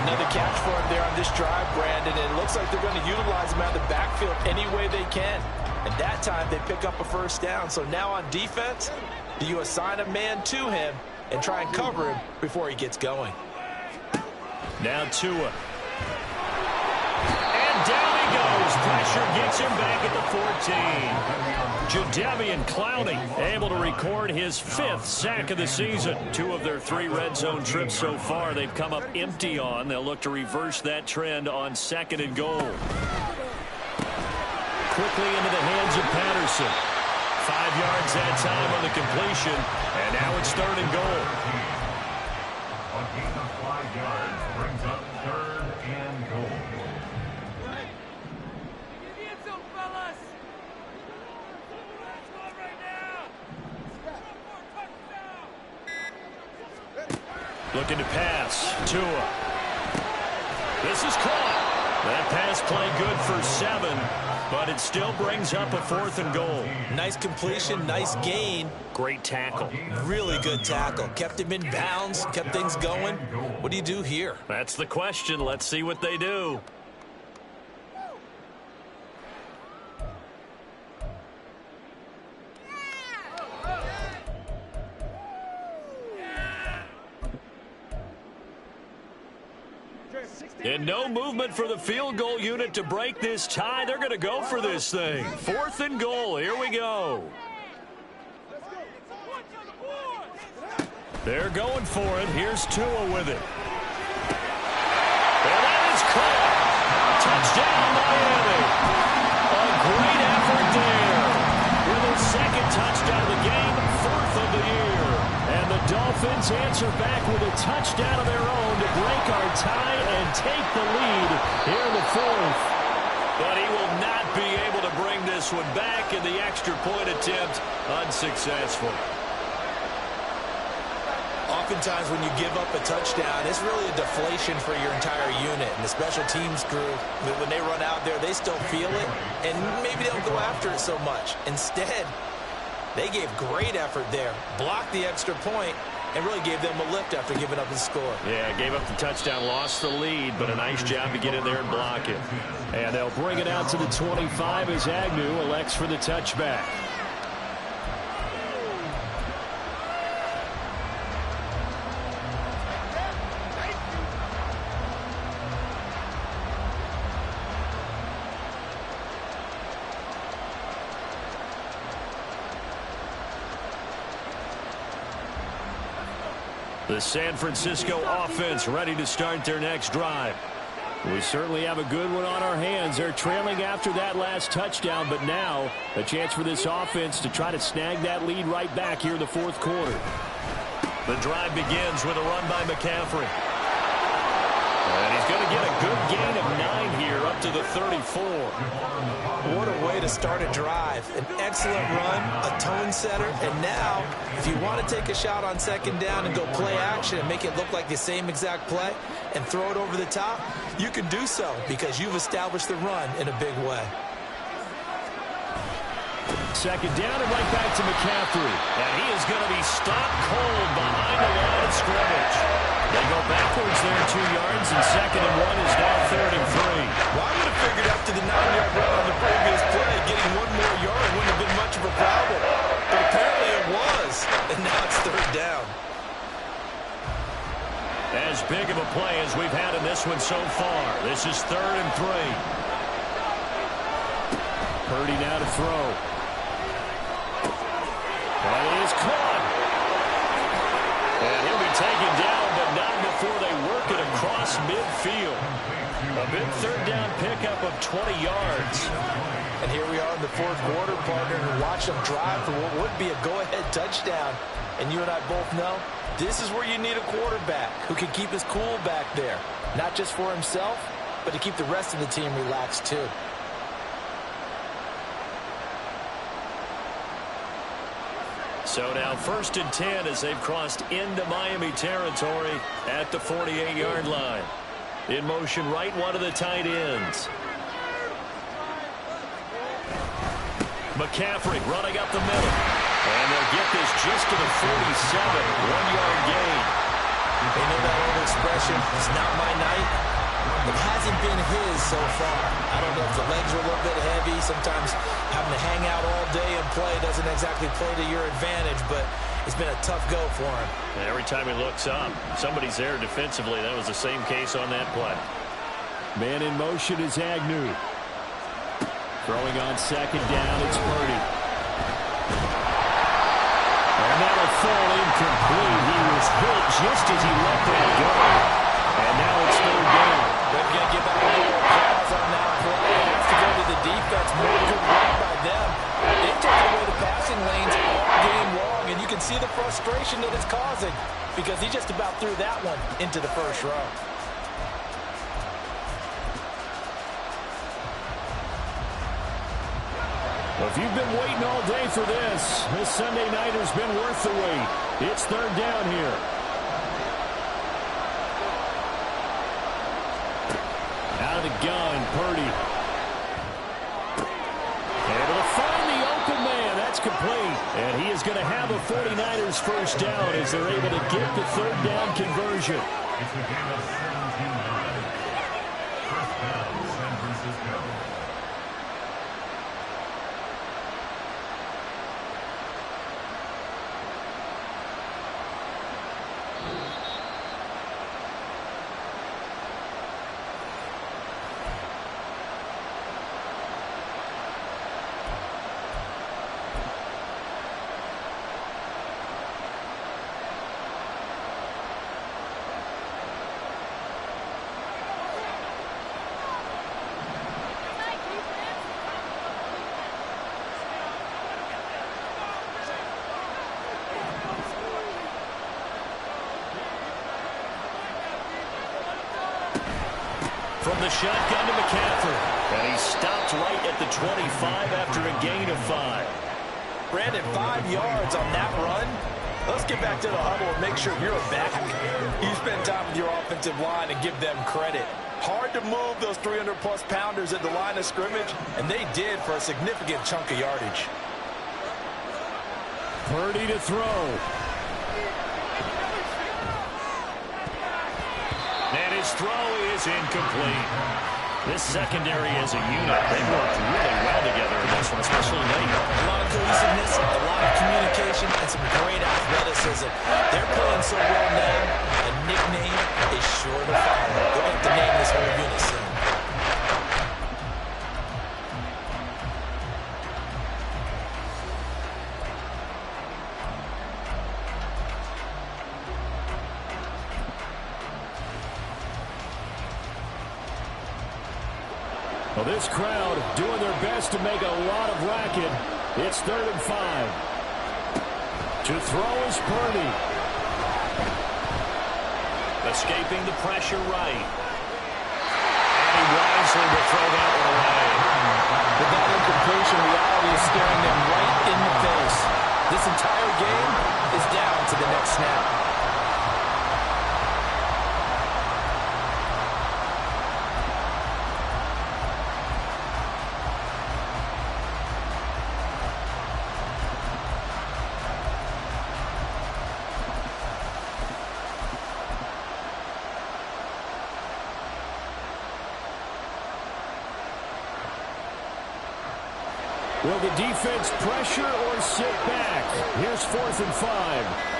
Another catch for him there on this drive, Brandon. And it looks like they're going to utilize him out of the backfield any way they can. And that time they pick up a 1st down. So now on defense, do you assign a man to him and try and cover him before he gets going? Now Tua. And down he goes. Pressure gets him back at the 14. Jadeveon Clowney able to record his 5th sack of the season. 2 of their 3 red zone trips so far they've come up empty on. They'll look to reverse that trend on 2nd and goal. Quickly into the hands of Patterson. 5 yards that time on the completion. And now it's 3rd and goal. A gain of 5 yards brings up 3rd and goal. Looking to pass. Tua. This is caught. That pass play good for 7, but it still brings up a 4th and goal. Nice completion, nice gain. Great tackle. Really good tackle. Kept him in bounds, kept things going. What do you do here? That's the question. Let's see what they do. And no movement for the field goal unit to break this tie. They're going to go for this thing. 4th and goal. Here we go. They're going for it. Here's Tua with it. And that is caught. Touchdown, Miami. A great effort there. With their 2nd touchdown of the game, 4th of the year. And the Dolphins answer back with a touchdown of their own to break our tie and take the lead here in the 4th. But he will not be able to bring this one back, and the extra point attempt unsuccessful. Oftentimes when you give up a touchdown, it's really a deflation for your entire unit. And the special teams crew, when they run out there, they still feel it, and maybe they don't go after it so much. Instead, they gave great effort there, blocked the extra point, and really gave them a lift after giving up the score. Yeah, gave up the touchdown, lost the lead, but a nice job to get in there and block it. And they'll bring it out to the 25 as Agnew elects for the touchback. The San Francisco offense ready to start their next drive. We certainly have a good one on our hands. They're trailing after that last touchdown, but now a chance for this offense to try to snag that lead right back here in the 4th quarter. The drive begins with a run by McCaffrey. And he's going to get a good gain of 9 here up to the 34. What a way to start a drive. An excellent run, a tone setter, and now if you want to take a shot on 2nd down and go play action and make it look like the same exact play and throw it over the top, you can do so because you've established the run in a big way. second down and right back to McCaffrey. And he is going to be stopped cold behind the line of scrimmage. They go backwards there 2 yards, and 2nd and 1 is now 3rd and 3. Well, I would have figured after the 9-yard run on the previous play, getting 1 more yard wouldn't have been much of a problem. But apparently it was, and now it's 3rd down. As big of a play as we've had in this one so far. This is 3rd and 3. Purdy now to throw. That is caught. And he'll be taken down, but not before they work it across midfield. A big 3rd down pickup of 20 yards. And here we are in the 4th quarter, partner, and watch them drive for what would be a go-ahead touchdown. And you and I both know this is where you need a quarterback who can keep his cool back there. Not just for himself, but to keep the rest of the team relaxed too. So now 1st and 10 as they've crossed into Miami territory at the 48-yard line. In motion right, one of the tight ends. McCaffrey running up the middle. And they'll get this just to the 47, 1-yard gain. They know that old expression, it's not my night. It hasn't been his so far. I don't know if the legs are a little bit heavy. Sometimes having to hang out all day and play doesn't exactly play to your advantage, but it's been a tough go for him. And every time he looks up, somebody's there defensively. That was the same case on that play. Man in motion is Agnew. Throwing on 2nd down, it's Purdy. And that'll fall incomplete. He was hit just as he let that go. And now it's 3rd down. They're going to give out a little applause on that play. It has to go to the defense. More good work by them. They've taken away the passing lanes all game long, and you can see the frustration that it's causing because he just about threw that one into the first row. Well, if you've been waiting all day for this Sunday nighter's been worth the wait. It's 3rd down here. Out of the gun, Purdy. Able to find the open man. That's complete. And he is going to have a 49ers first down as they're able to get the 3rd down conversion. It's the game of 17-9. First down, San Francisco. From the shotgun to McCaffrey. And he stopped right at the 25 after a gain of 5. Brandon, 5 yards on that run. Let's get back to the huddle and make sure you're back. You spend time with your offensive line and give them credit. Hard to move those 300-plus pounders at the line of scrimmage, and they did for a significant chunk of yardage. Purdy to throw. And his throw is incomplete. This secondary as a unit, they've worked really well together in this one, especially late. A lot of cohesiveness, a lot of communication, and some great athleticism. They're playing so well now, a nickname is sure to follow. They're going to have to name this whole unit soon. Well, this crowd doing their best to make a lot of racket. It's 3rd and 5. To throw is Purdy. Escaping the pressure right. And he wisely will throw that one away. With that incompletion, reality is staring them right in the face. This entire game is down to the next snap. Will the defense pressure or sit back? Here's 4th and 5.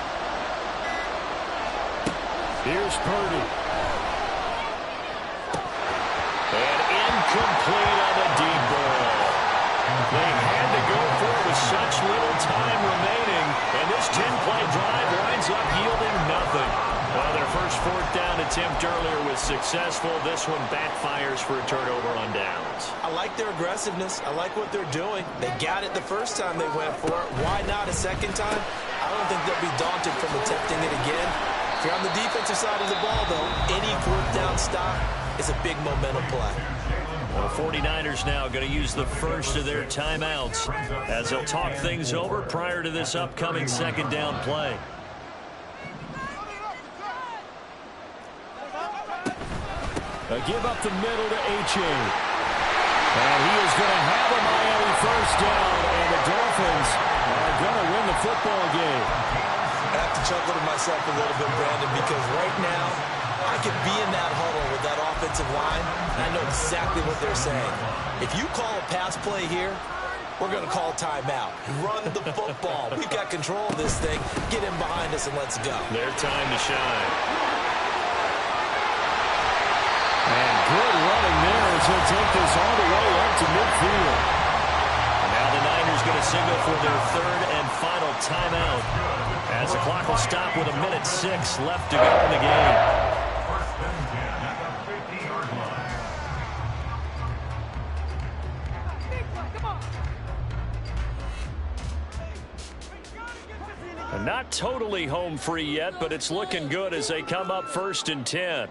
Here's Purdy. And incomplete on the deep ball. They had to go for it with such little time remaining, and this 10-play drive winds up yielding nothing. Well, their first 4th down attempt earlier was successful. This one backfires for a turnover on downs. I like their aggressiveness. I like what they're doing. They got it the first time they went for it. Why not a second time? I don't think they'll be daunted from attempting it again. If you're on the defensive side of the ball, though, any 4th down stop is a big momentum play. Well, 49ers now going to use the first of their timeouts as they'll talk things over prior to this upcoming 2nd down play. A give up the middle to H.A. And he is going to have a Miami first down, and the Dolphins are going to win the football game. I have to chuckle to myself a little bit, Brandon, because right now I could be in that huddle with that offensive line, and I know exactly what they're saying. If you call a pass play here, we're going to call timeout. Run the football. We've got control of this thing. Get in behind us and let's go. Their time to shine. And good running there as he'll take this all the way up to midfield. And now the Niners going to signal for their 3rd and final timeout as the clock will stop with 1:06 left to go in the game. First and 10 at the 50-yard line. And not totally home free yet, but it's looking good as they come up 1st and 10.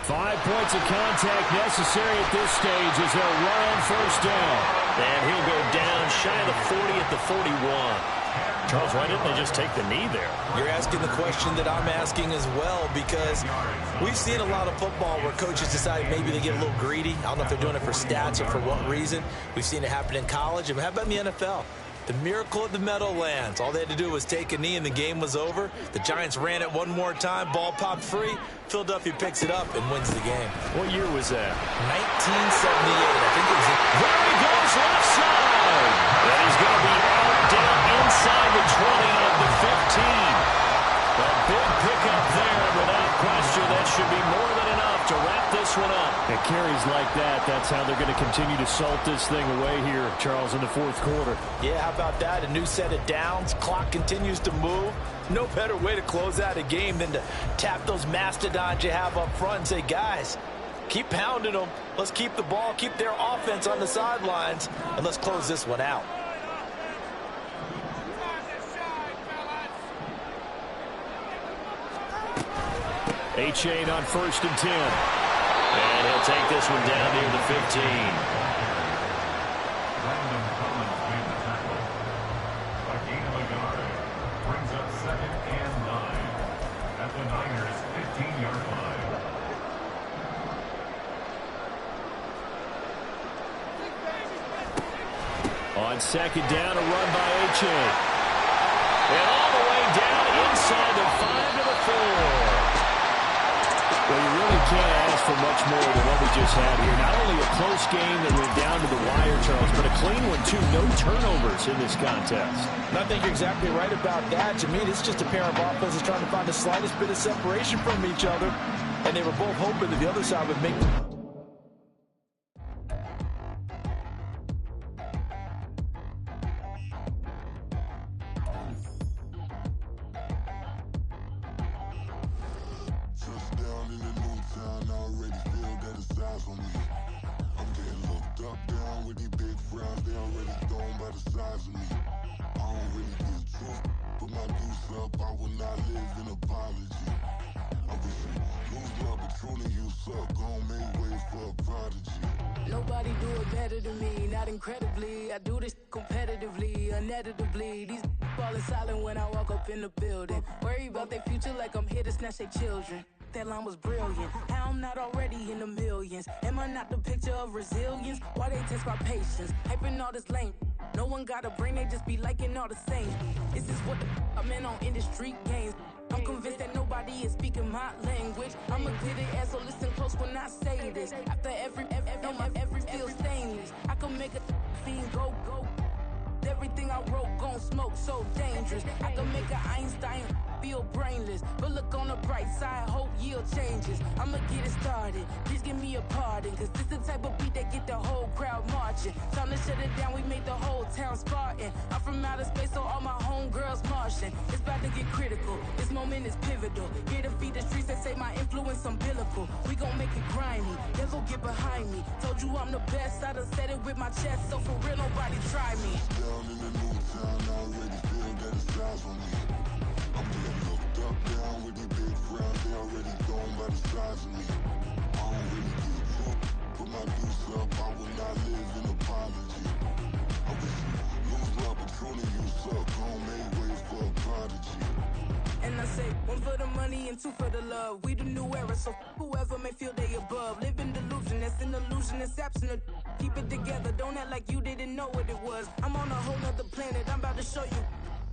5 points of contact necessary at this stage as they'll run on 1st down. And he'll go down shy of the 40 at the 41. Charles, why didn't they just take the knee there? You're asking the question that I'm asking as well, because we've seen a lot of football where coaches decide maybe they get a little greedy. I don't know if they're doing it for stats or for what reason. We've seen it happen in college. And how about in the NFL? The miracle of the Meadowlands. All they had to do was take a knee and the game was over. The Giants ran it one more time. Ball popped free. Philadelphia picks it up and wins the game. What year was that? 1978. I think it was. There he goes left side. And he's going to be out down inside the 20 of the 15. A big pickup there. Without question, that should be more than enough to wrap this one up. It carries like that. That's how they're going to continue to salt this thing away here, Charles, in the 4th quarter. Yeah, how about that? A new set of downs. Clock continues to move. No better way to close out a game than to tap those mastodons you have up front and say, guys, keep pounding them. Let's keep the ball, keep their offense on the sidelines, and let's close this one out. A-Chain on 1st and 10. And he'll take this one down near the 15. Brandon Collins made the tackle. A gain of a yard. Brings up 2nd and 9 at the Niners' 15-yard line. On 2nd down, a run by A-Chain. And all the way down inside the 5 to the 4. Well, you really can't ask for much more than what we just had here. Not only a close game that went down to the wire, Charles, but a clean one, too. No turnovers in this contest. And I think you're exactly right about that. To me, it's just a pair of offenses trying to find the slightest bit of separation from each other. And they were both hoping that the other side would make them. Nobody do it better than me, not incredibly. I do this competitively, uneditably. These falling silent when I walk up in the building. Worry about their future like I'm here to snatch their children. That line was brilliant. How I'm not already in the millions. Am I not the picture of resilience? Why they test my patience? Hyping all this lame. No one got a brain, they just be liking all the same. This is what the I'm in on industry games. I'm convinced that nobody is speaking my language. I'm a glitter ass, so listen close when I say this. After every feel stainless. I can make a fiend go. Everything I wrote gon' smoke, so dangerous. I can make an Einstein feel brainless. But look on the bright side, hope yield changes. I'ma get it started, please give me a pardon. Cause this the type of beat that get the whole crowd marching. Time to shut it down, we made the whole town Spartan. I'm from outer space, so all my homegirls Martian. It's about to get critical, this moment is pivotal. Here to feed the streets that say my influence umbilical. We gon' make it grimy, devil get behind me. Told you I'm the best, I done said it with my chest. So for real, nobody try me. Down in the new town, I already feel that it's eyes on me. I'm getting looked up, down with the big crowd. They already gone by the size of me. I don't really give a fuck, put my deuce up. I will not live in apology. I wish you lose the opportunity, you suck. Home made way for a prodigy. And I say, one for the money and two for the love. We the new era, so whoever may feel they above. Live in delusion, that's an illusion, it's absent. Keep it together, don't act like you didn't know what it was. I'm on a whole nother planet, I'm about to show you.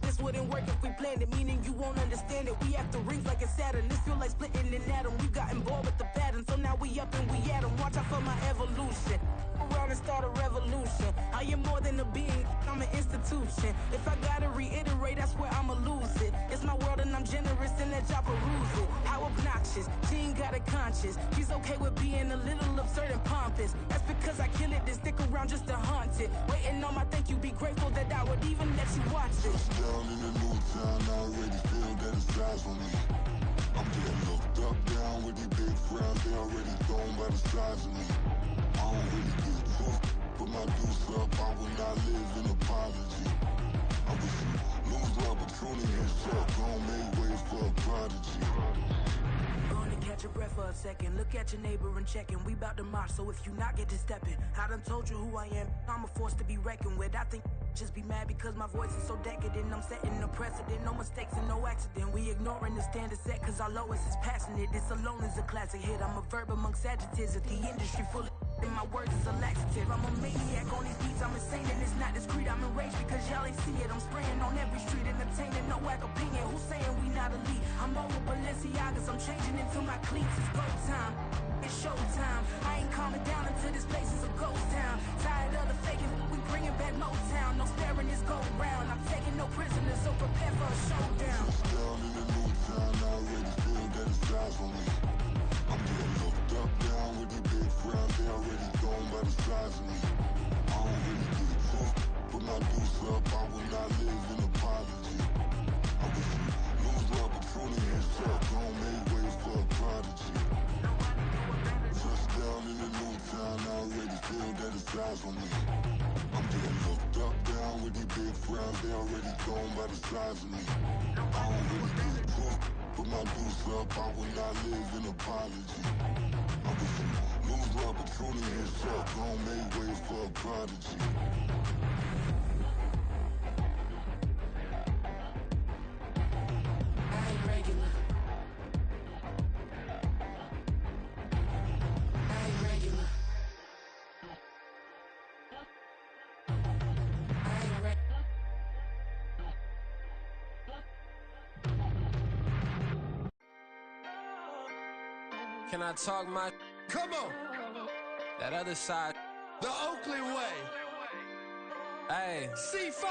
This wouldn't work if we planned it, meaning you won't understand it. We have to rings like it's Saturn, this feel like splitting an atom. We got involved with the pattern, so now we up and we at 'em. Watch out for my evolution. Around and start a revolution. I am more than a being, I'm an institution. If I gotta reiterate, that's where I'ma lose it. It's my world and I'm generous and let y'all peruse it. How obnoxious, she ain't got a conscience. She's okay with being a little absurd and pompous. That's because I kill it, then stick around just to haunt it. Waiting on my thank you, be grateful that I would even let you watch this. Down in the new town, I already feel that it's eyes on me. I'm getting looked up, down with the big crowd. They already gone by the size of me. I don't really give a fuck, put my deuce up. I will not live in apology. I wish you lose the opportunity, you suck. Home made way for a prodigy. Gonna catch your breath for a second. Look at your neighbor and check in. We bout to march, so if you not get to stepping. I done told you who I am. I'm a force to be reckoned with. I think just be mad because my voice is so decadent. I'm setting a precedent, no mistakes and no accident. We ignoring the standard set cause our lowest is passionate. This alone is a classic hit. I'm a verb amongst adjectives of the industry full of and my words is a laxative. I'm a maniac on these beats, I'm insane and it's not discreet. I'm enraged because y'all ain't see it. I'm spraying on every street, entertaining, no whack opinion. Who's saying we not elite? I'm over Balenciagas, I'm changing into my cleats. It's go time, it's show time. I ain't calming down until this place is a ghost town. Tired of the faking, we bringing back Motown. No sparing this go round. I'm taking no prisoners, so prepare for a showdown. Down in the new town, I already feel that it's eyes on me. I'm getting looked up, down with the big crowd. They already gone by the size of me. I don't really give a fuck, put my deuce up. I will not live in apology. I wish you lose the opportunity, you suck. Home made way for a prodigy. Touchdown in the new town, I already feel that it's eyes on me. I'm getting looked up, down with the big crowd. They already gone by the size of me. I don't really give a fuck, put my deuce up. I will not live in apology. I wish you lose the opportunity, you suck. Home made way for a prodigy. I ain't regular. I ain't regular. I ain't regular. Can I talk my? Come on, That other side. the Oakland way. Hey, C5.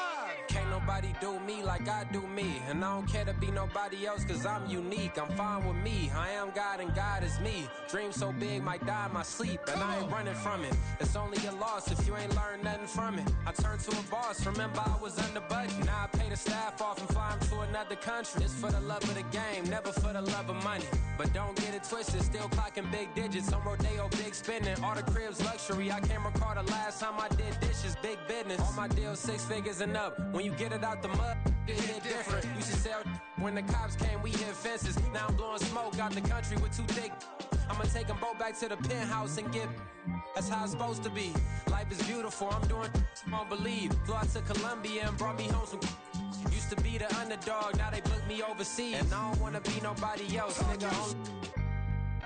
can't nobody do me like I do me. And I don't care to be nobody else cause I'm unique. I'm fine with me. I am God and God is me. Dream so big might die in my sleep. And I ain't running from it. It's only a loss if you ain't learned nothing from it. I turned to a boss. Remember I was under budget. Now I pay the staff off and fly them to another country. It's for the love of the game, never for the love of money. But don't get it twisted, still clocking big digits. On Rodeo, big spending. All the cribs luxury. I can't recall the last time I did dishes, big business. All my deals 6 figures and up. When you get it out the mud, it hit different. Used to sell when the cops came, we hit fences. Now I'm blowing smoke out the country with 2 thick. I'ma take them both back to the penthouse and get. That's how it's supposed to be. Life is beautiful, I'm doing you won't believe. Flew out to Colombia and brought me home some. Used to be the underdog, now they book me overseas. And I don't wanna be nobody else, nigga.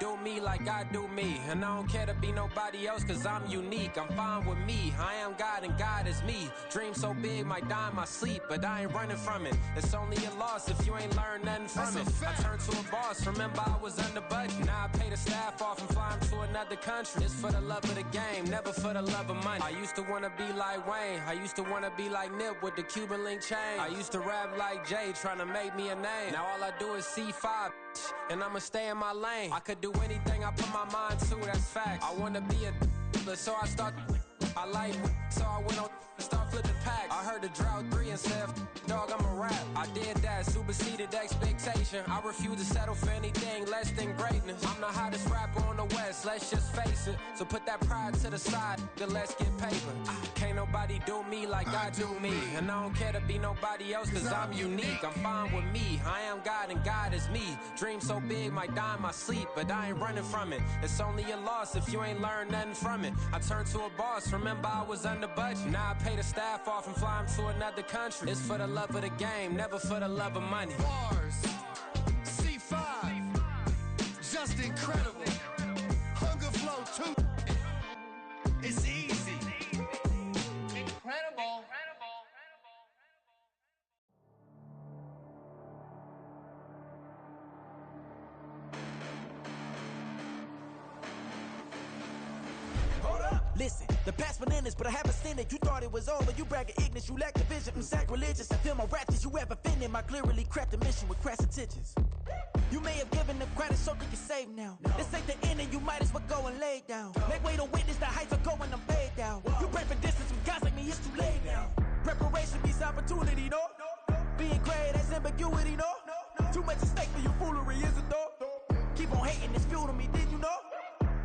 do me like I do me. And I don't care to be nobody else, cause I'm unique. I'm fine with me. I am God and God is me. Dream so big, might die in my sleep, but I ain't running from it. It's only a loss if you ain't learned nothing from it. I turned to a boss, remember I was under budget. Now I pay the staff off and fly them to another country. It's for the love of the game, never for the love of money. I used to wanna be like Wayne. I used to wanna be like Nip with the Cuban link chain. I used to rap like Jay, trying to make me a name. Now all I do is C5, and I'ma stay in my lane. I could do anything I put my mind to, that's facts. I wanna be a so I start. I like so I went on and start flipping packs. I heard the drought 3 and said, dog, I'm a rap. I did that, superseded expectation. I refuse to settle for anything less than greatness. I'm the hottest rapper on the West, let's just face it. So put that pride to the side, then let's get paper. Can't nobody do me like I do me. And I don't care to be nobody else, cause I'm unique. I'm fine with me. I am God and God is me. Dream so big, might die in my sleep, but I ain't running from it. It's only a loss if you ain't learned nothing from it. I turned to a boss, remember I was under budget. Now I pay the staff off and fly them to another country. It's for the love of the game, never for the love of money. Bars, C5, just incredible. Hunger Flow 2, it's easy. Incredible. Listen, the past bananas, but I haven't seen it. You thought it was over, you bragging ignorance, you lack the vision. I'm sacrilegious, I feel my raptors, you ever offended my clearly crafted mission with crass intentions. You may have given them credit so they can save now. This ain't the end and you might as well go and lay down. Make way to witness the heights are going, I'm paid down. You pray for distance with guys like me, it's too late now. Preparation beats opportunity, no? Being great, that's ambiguity, no? Too much at stake for your foolery, is it though? Keep on hating, it's fuel to me, did you know?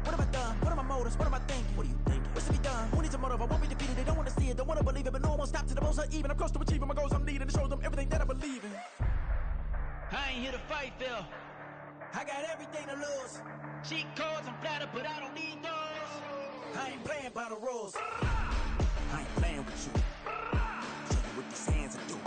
What have I done? What are my motives? What am I thinking? What are you thinking? What's to be done? Who needs a motive? I won't be defeated. They don't want to see it, don't want to believe it, but no one will stop to the most even. I'm close to achieving my goals. I'm needing to show them everything that I believe in. I ain't here to fight, Phil. I got everything to lose. Cheat codes and flatter, but I don't need those. I ain't playing by the rules. I ain't playing with you. Show you what these hands are doing.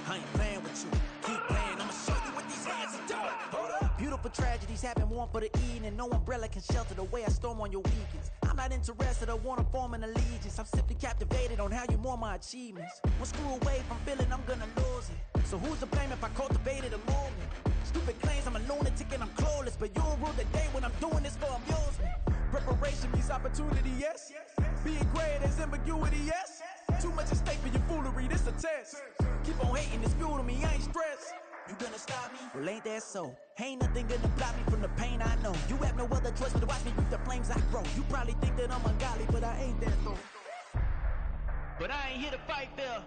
I ain't playing with you. Keep playing, I'ma show you what these hands are doing. Hold up. Beautiful tragedies happen, one for the evening. No umbrella can shelter the way I storm on your weekends. I'm not interested, I wanna form an allegiance. I'm simply captivated on how you mourn my achievements. One screw away from feeling I'm gonna lose it. So who's to blame if I cultivated a movement? Stupid claims I'm a lunatic and I'm clueless, but you'll rule the day when I'm doing this for amusement. Preparation means opportunity, yes. Being great is ambiguity, yes. Too much at stake for your foolery, this a test. Keep on hating, it's fuel to me, I ain't stressed. You gonna stop me? Well, ain't that so? Ain't nothing gonna block me from the pain I know. You have no other choice but to watch me reap the flames I grow. You probably think that I'm ungodly, but I ain't that though. But I ain't here to fight, Phil.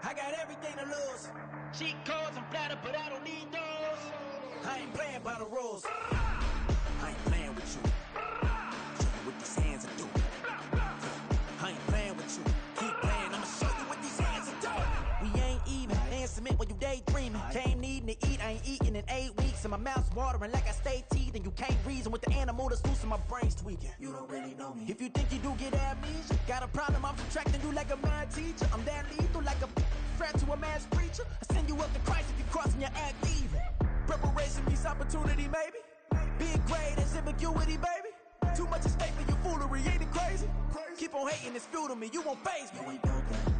I got everything to lose. Cheat codes and flatter, but I don't need those. I ain't playing by the rules. I ain't playing with you. Show you what these hands are doing. I ain't playing with you. Keep playing, I'ma show you what these hands are doing. We ain't even. They ain't submit when you daydreaming. Came needing to eat, I ain't eating in 8 weeks. And my mouth's watering like I stay teeth. And you can't reason with the animal that's loose and my brain's tweaking. You don't really know me. If you think you do get amnesia, got a problem, I'm subtracting you like a mad teacher. I'm that lethal like a threat to a mass preacher. I send you up to Christ if you crossing your act evil. Preparation means opportunity, maybe. Being great is ambiguity, baby. Too much at stake for your foolery, ain't it crazy? Keep on hating, it's fuel to me, you won't faze me.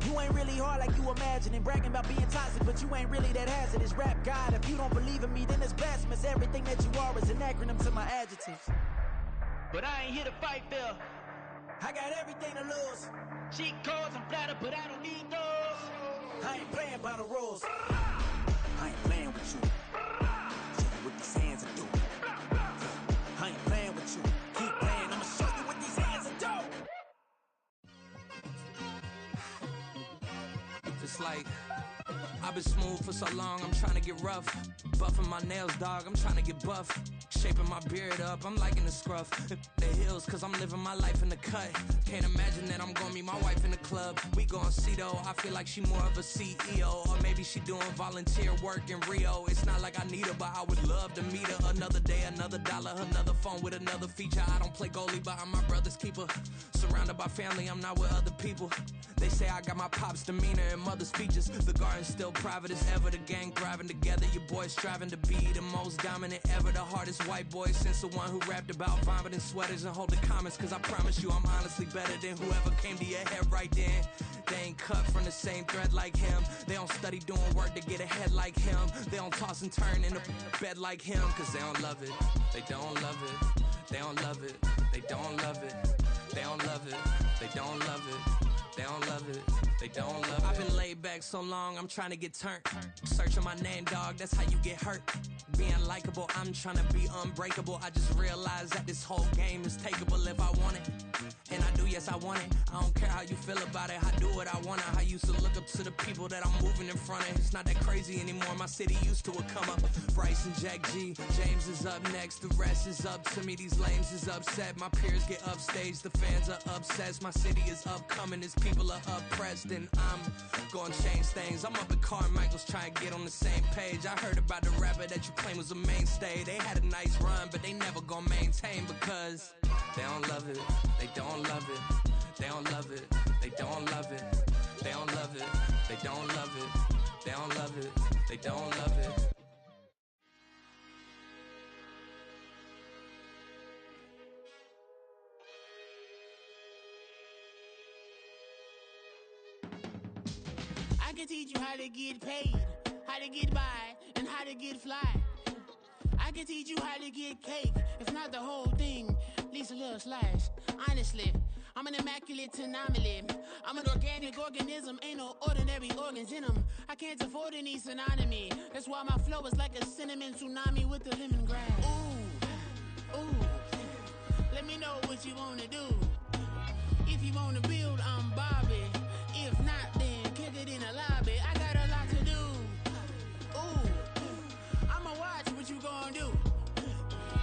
You ain't really hard like you imagining. Bragging about being toxic, but you ain't really that hazardous. Rap God, if you don't believe in me, then it's blasphemous. Everything that you are is an acronym to my adjectives. But I ain't here to fight, Phil. I got everything to lose. Cheat codes and flatter, but I don't need those. I ain't playing by the rules. I ain't playing with you. Show you what these hands are doing. I ain't playing with you. Keep playing, I'ma show you what these hands are doing. It's like I've been smooth for so long, I'm trying to get rough. Buffing my nails, dog, I'm trying to get buff. Shaping my beard up, I'm liking the scruff. The hills, cause I'm living my life in the cut. Can't imagine that I'm gonna meet my wife in the club. We gon' see though, I feel like she more of a CEO. Or maybe she doing volunteer work in Rio. It's not like I need her, but I would love to meet her. Another day, another dollar, another phone with another feature. I don't play goalie, but I'm my brother's keeper. Surrounded by family, I'm not with other people. They say I got my pop's demeanor and mother's features. The garden's still private as ever, the gang thriving together. Your boys striving striving to be the most dominant ever, the hardest white boy since the one who rapped about vomiting sweaters and holding comments. Cause I promise you I'm honestly better than whoever came to your head right then. They ain't cut from the same thread like him. They don't study doing work to get ahead like him. They don't toss and turn in the bed like him. Cause they don't love it, they don't love it. They don't love it, they don't love it. They don't love it, they don't love it. They don't love it, they don't love it. I've been laid back so long, I'm trying to get turned. Searching my name, dog, that's how you get hurt. Being likable, I'm trying to be unbreakable. I just realized that this whole game is takeable if I want it. And I do, yes, I want it. I don't care how you feel about it, I do what I want. I used to look up to the people that I'm moving in front of. It's not that crazy anymore, my city used to a come up. Bryce and Jack G, James is up next. The rest is up to me, these lames is upset. My peers get upstage, the fans are obsessed. My city is upcoming, its people are oppressed. And I'm gonna change things. I'm up at Carmichael's trying to get on the same page. I heard about the rapper that you claim was a mainstay. They had a nice run, but they never gonna maintain because they don't love it, they don't love it, they don't love it, they don't love it, they don't love it, they don't love it, they don't love it, they don't love it. I can teach you how to get paid, how to get by, and how to get fly. I can teach you how to get cake, if not the whole thing, at least a little slice. Honestly, I'm an immaculate anomaly. I'm an organic organism, ain't no ordinary organs in them. I can't afford any synonymy. That's why my flow is like a cinnamon tsunami with the lemongrass. Ooh, ooh, let me know what you wanna do. If you wanna build, I'm Bobby. If not, then kick it in the lobby. I got a lot to do. Ooh, I'ma watch what you gonna do.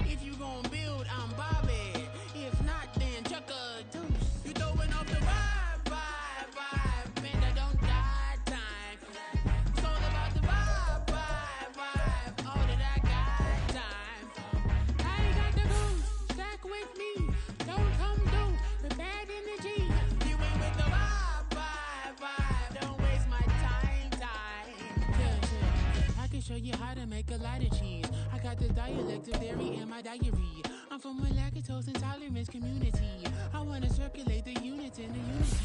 If you gonna build, I'm Bobby. If not, then chuck a deuce. You throwing off the vibe, man, I don't die time. It's all about the vibe, all that I got time. I ain't got the booze, stack with me. Don't come through with bad energy. You ain't with the vibe, don't waste my time. Yeah, I can show you how to make a lot of cheese. I got the dialect of dairy in my diary. I'm from a lactose intolerance community. I wanna circulate the units in the unity.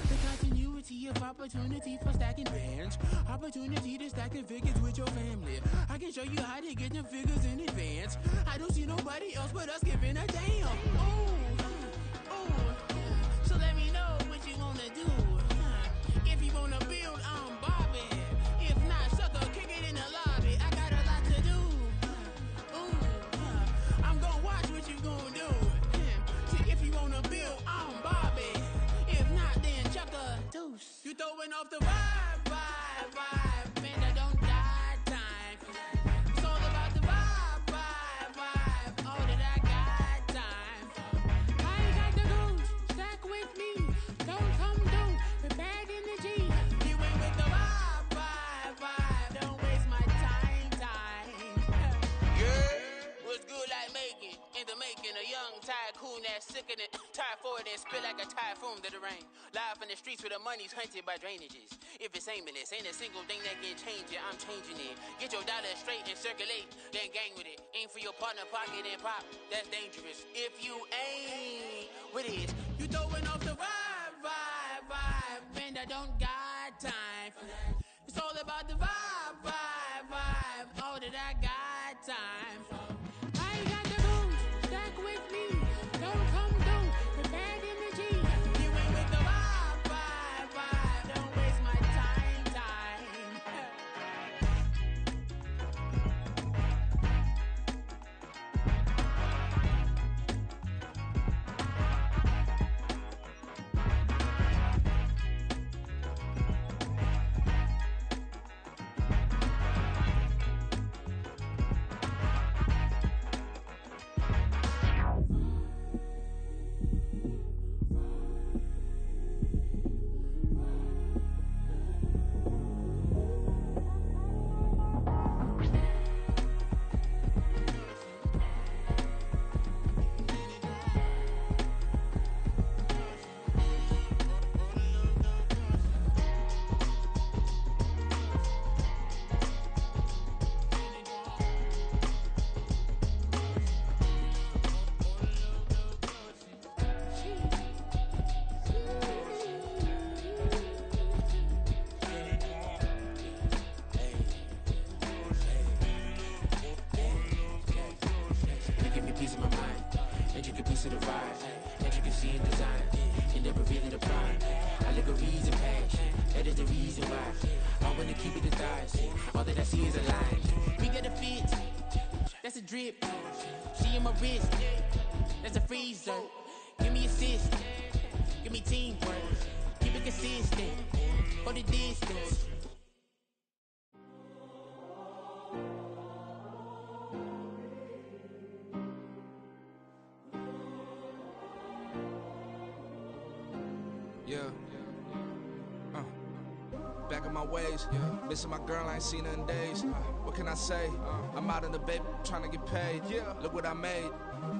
The continuity of opportunity for stacking bands. Opportunity to stack the figures with your family. I can show you how to get the figures in advance. I don't see nobody else but us giving a damn. Ooh, so let me know what you wanna do. If you wanna build, I'm Bobby. If not, sucker, kick it in the lobby. I got a lot to do. Ooh, I'm gonna watch what you gonna do. See, if you wanna build, I'm Bobby. If not, then chuck a deuce. You throwing off the vibe, man, I don't die time. It's all about the vibe, all that I got time. I ain't got the goose, stack with me. Don't come through with bad energy. You ain't with the vibe, don't waste my time. Yeah, what's good like making? In the making, a young tycoon that's sickening. Tire forward and spit like a typhoon to the rain. Live in the streets where the money's hunted by drainages. If it's aimless, ain't a single thing that can change it. I'm changing it. Get your dollar straight and circulate, then gang with it. Aim for your partner, pocket and pop. That's dangerous. If you ain't with it, you throwing off the vibe, man, I don't got time for that. It's all about the vibe, all that I got time for. I ain't got the booze, stack with me. Don't come through with bad energy. You ain't with the vibe, don't waste my time. to the ride. Intricacy and design, and never really the prime. Allegories and passion, that is the reason why I wanna keep it the thighs. All that I see is a line. We got a fit, that's a drip. She in my wrist, that's a freezer. Give me assist, give me teamwork. Keep it consistent, for the distance. Yeah. Back in my ways, missing my girl, I ain't seen her in days. What can I say? I'm out in the baby, trying to get paid. Look what I made.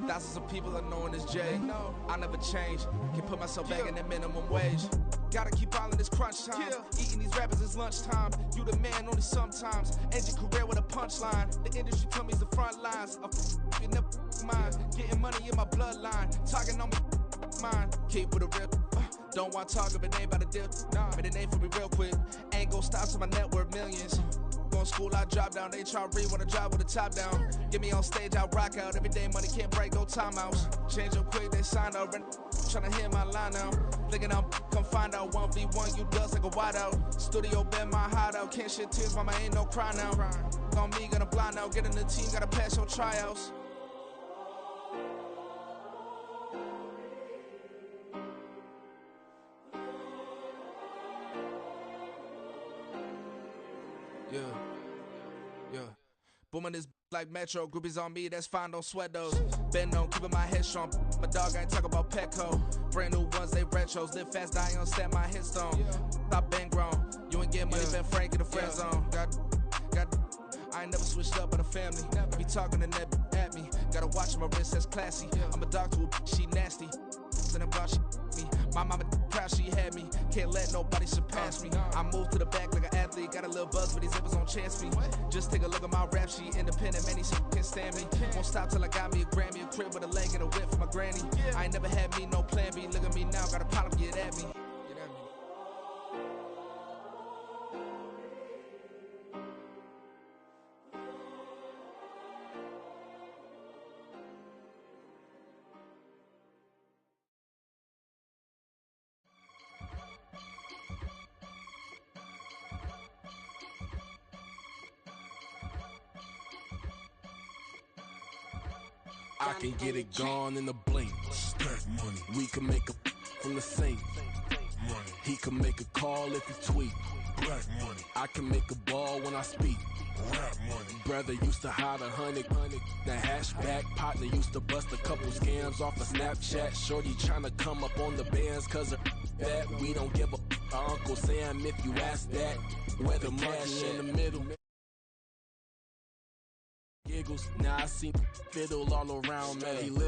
Thousands of people are knowing this Jay. I never change. Can put myself back in that minimum wage. Gotta keep all in this crunch time. Eating these rappers is lunchtime. You the man only sometimes. End your career with a punchline. The industry tell me it's the front lines. You never mind. Getting money in my bloodline. Talking on me, mine. Keep with a real. Don't want to talk if it ain't about a deal. But it ain't for me real quick. Ain't gon' stop till my net worth millions. Going school, I drop down. They try to read when I drive with the top down. Get me on stage, I rock out. Every day money can't break, go timeouts. Change up quick, they sign up. Tryna hear my line now. Thinking I'm come find out 1v1, you dust like a wide out. Studio been my hideout. Can't shed tears, mama ain't no cry now. On me, gonna blind out. Get in the team, gotta pass your tryouts. Yeah. Booming this like Metro. Groupies on me, that's fine, don't sweat those. Bend on, keeping my head strong. My dog ain't talk about Petco. Brand new ones, they retros. Live fast, die on set my headstone. Stop been grown. You ain't getting money, been Frank in the friend zone. Got. I ain't never switched up in a family. Be talking to that at me. Gotta watch my wrist, that's classy. I'm a dog to a she nasty. Then I'm gone, she me. My mama proud she had me. Can't let nobody surpass me. I moved to the back like an athlete. Got a little buzz, but these zippers on chance me. Just take a look at my rap sheet. Independent, man, these can't stand me. Won't stop till I got me a Grammy, a crib with a leg and a whip for my granny. I ain't never had me no plan B. Look at me now, got a problem, get at me. I can get it gone in a blink. Stack money. We can make a from the sink. Money. He can make a call if he tweet. Black money. I can make a ball when I speak. Rap money. Brother used to hide 100. The hatchback partner used to bust a couple scams off of Snapchat. Shorty tryna come up on the bands cause of that. We don't give a Uncle Sam if you ask that. Where the monkey in the middle. Giggles. Now I see fiddle all around me.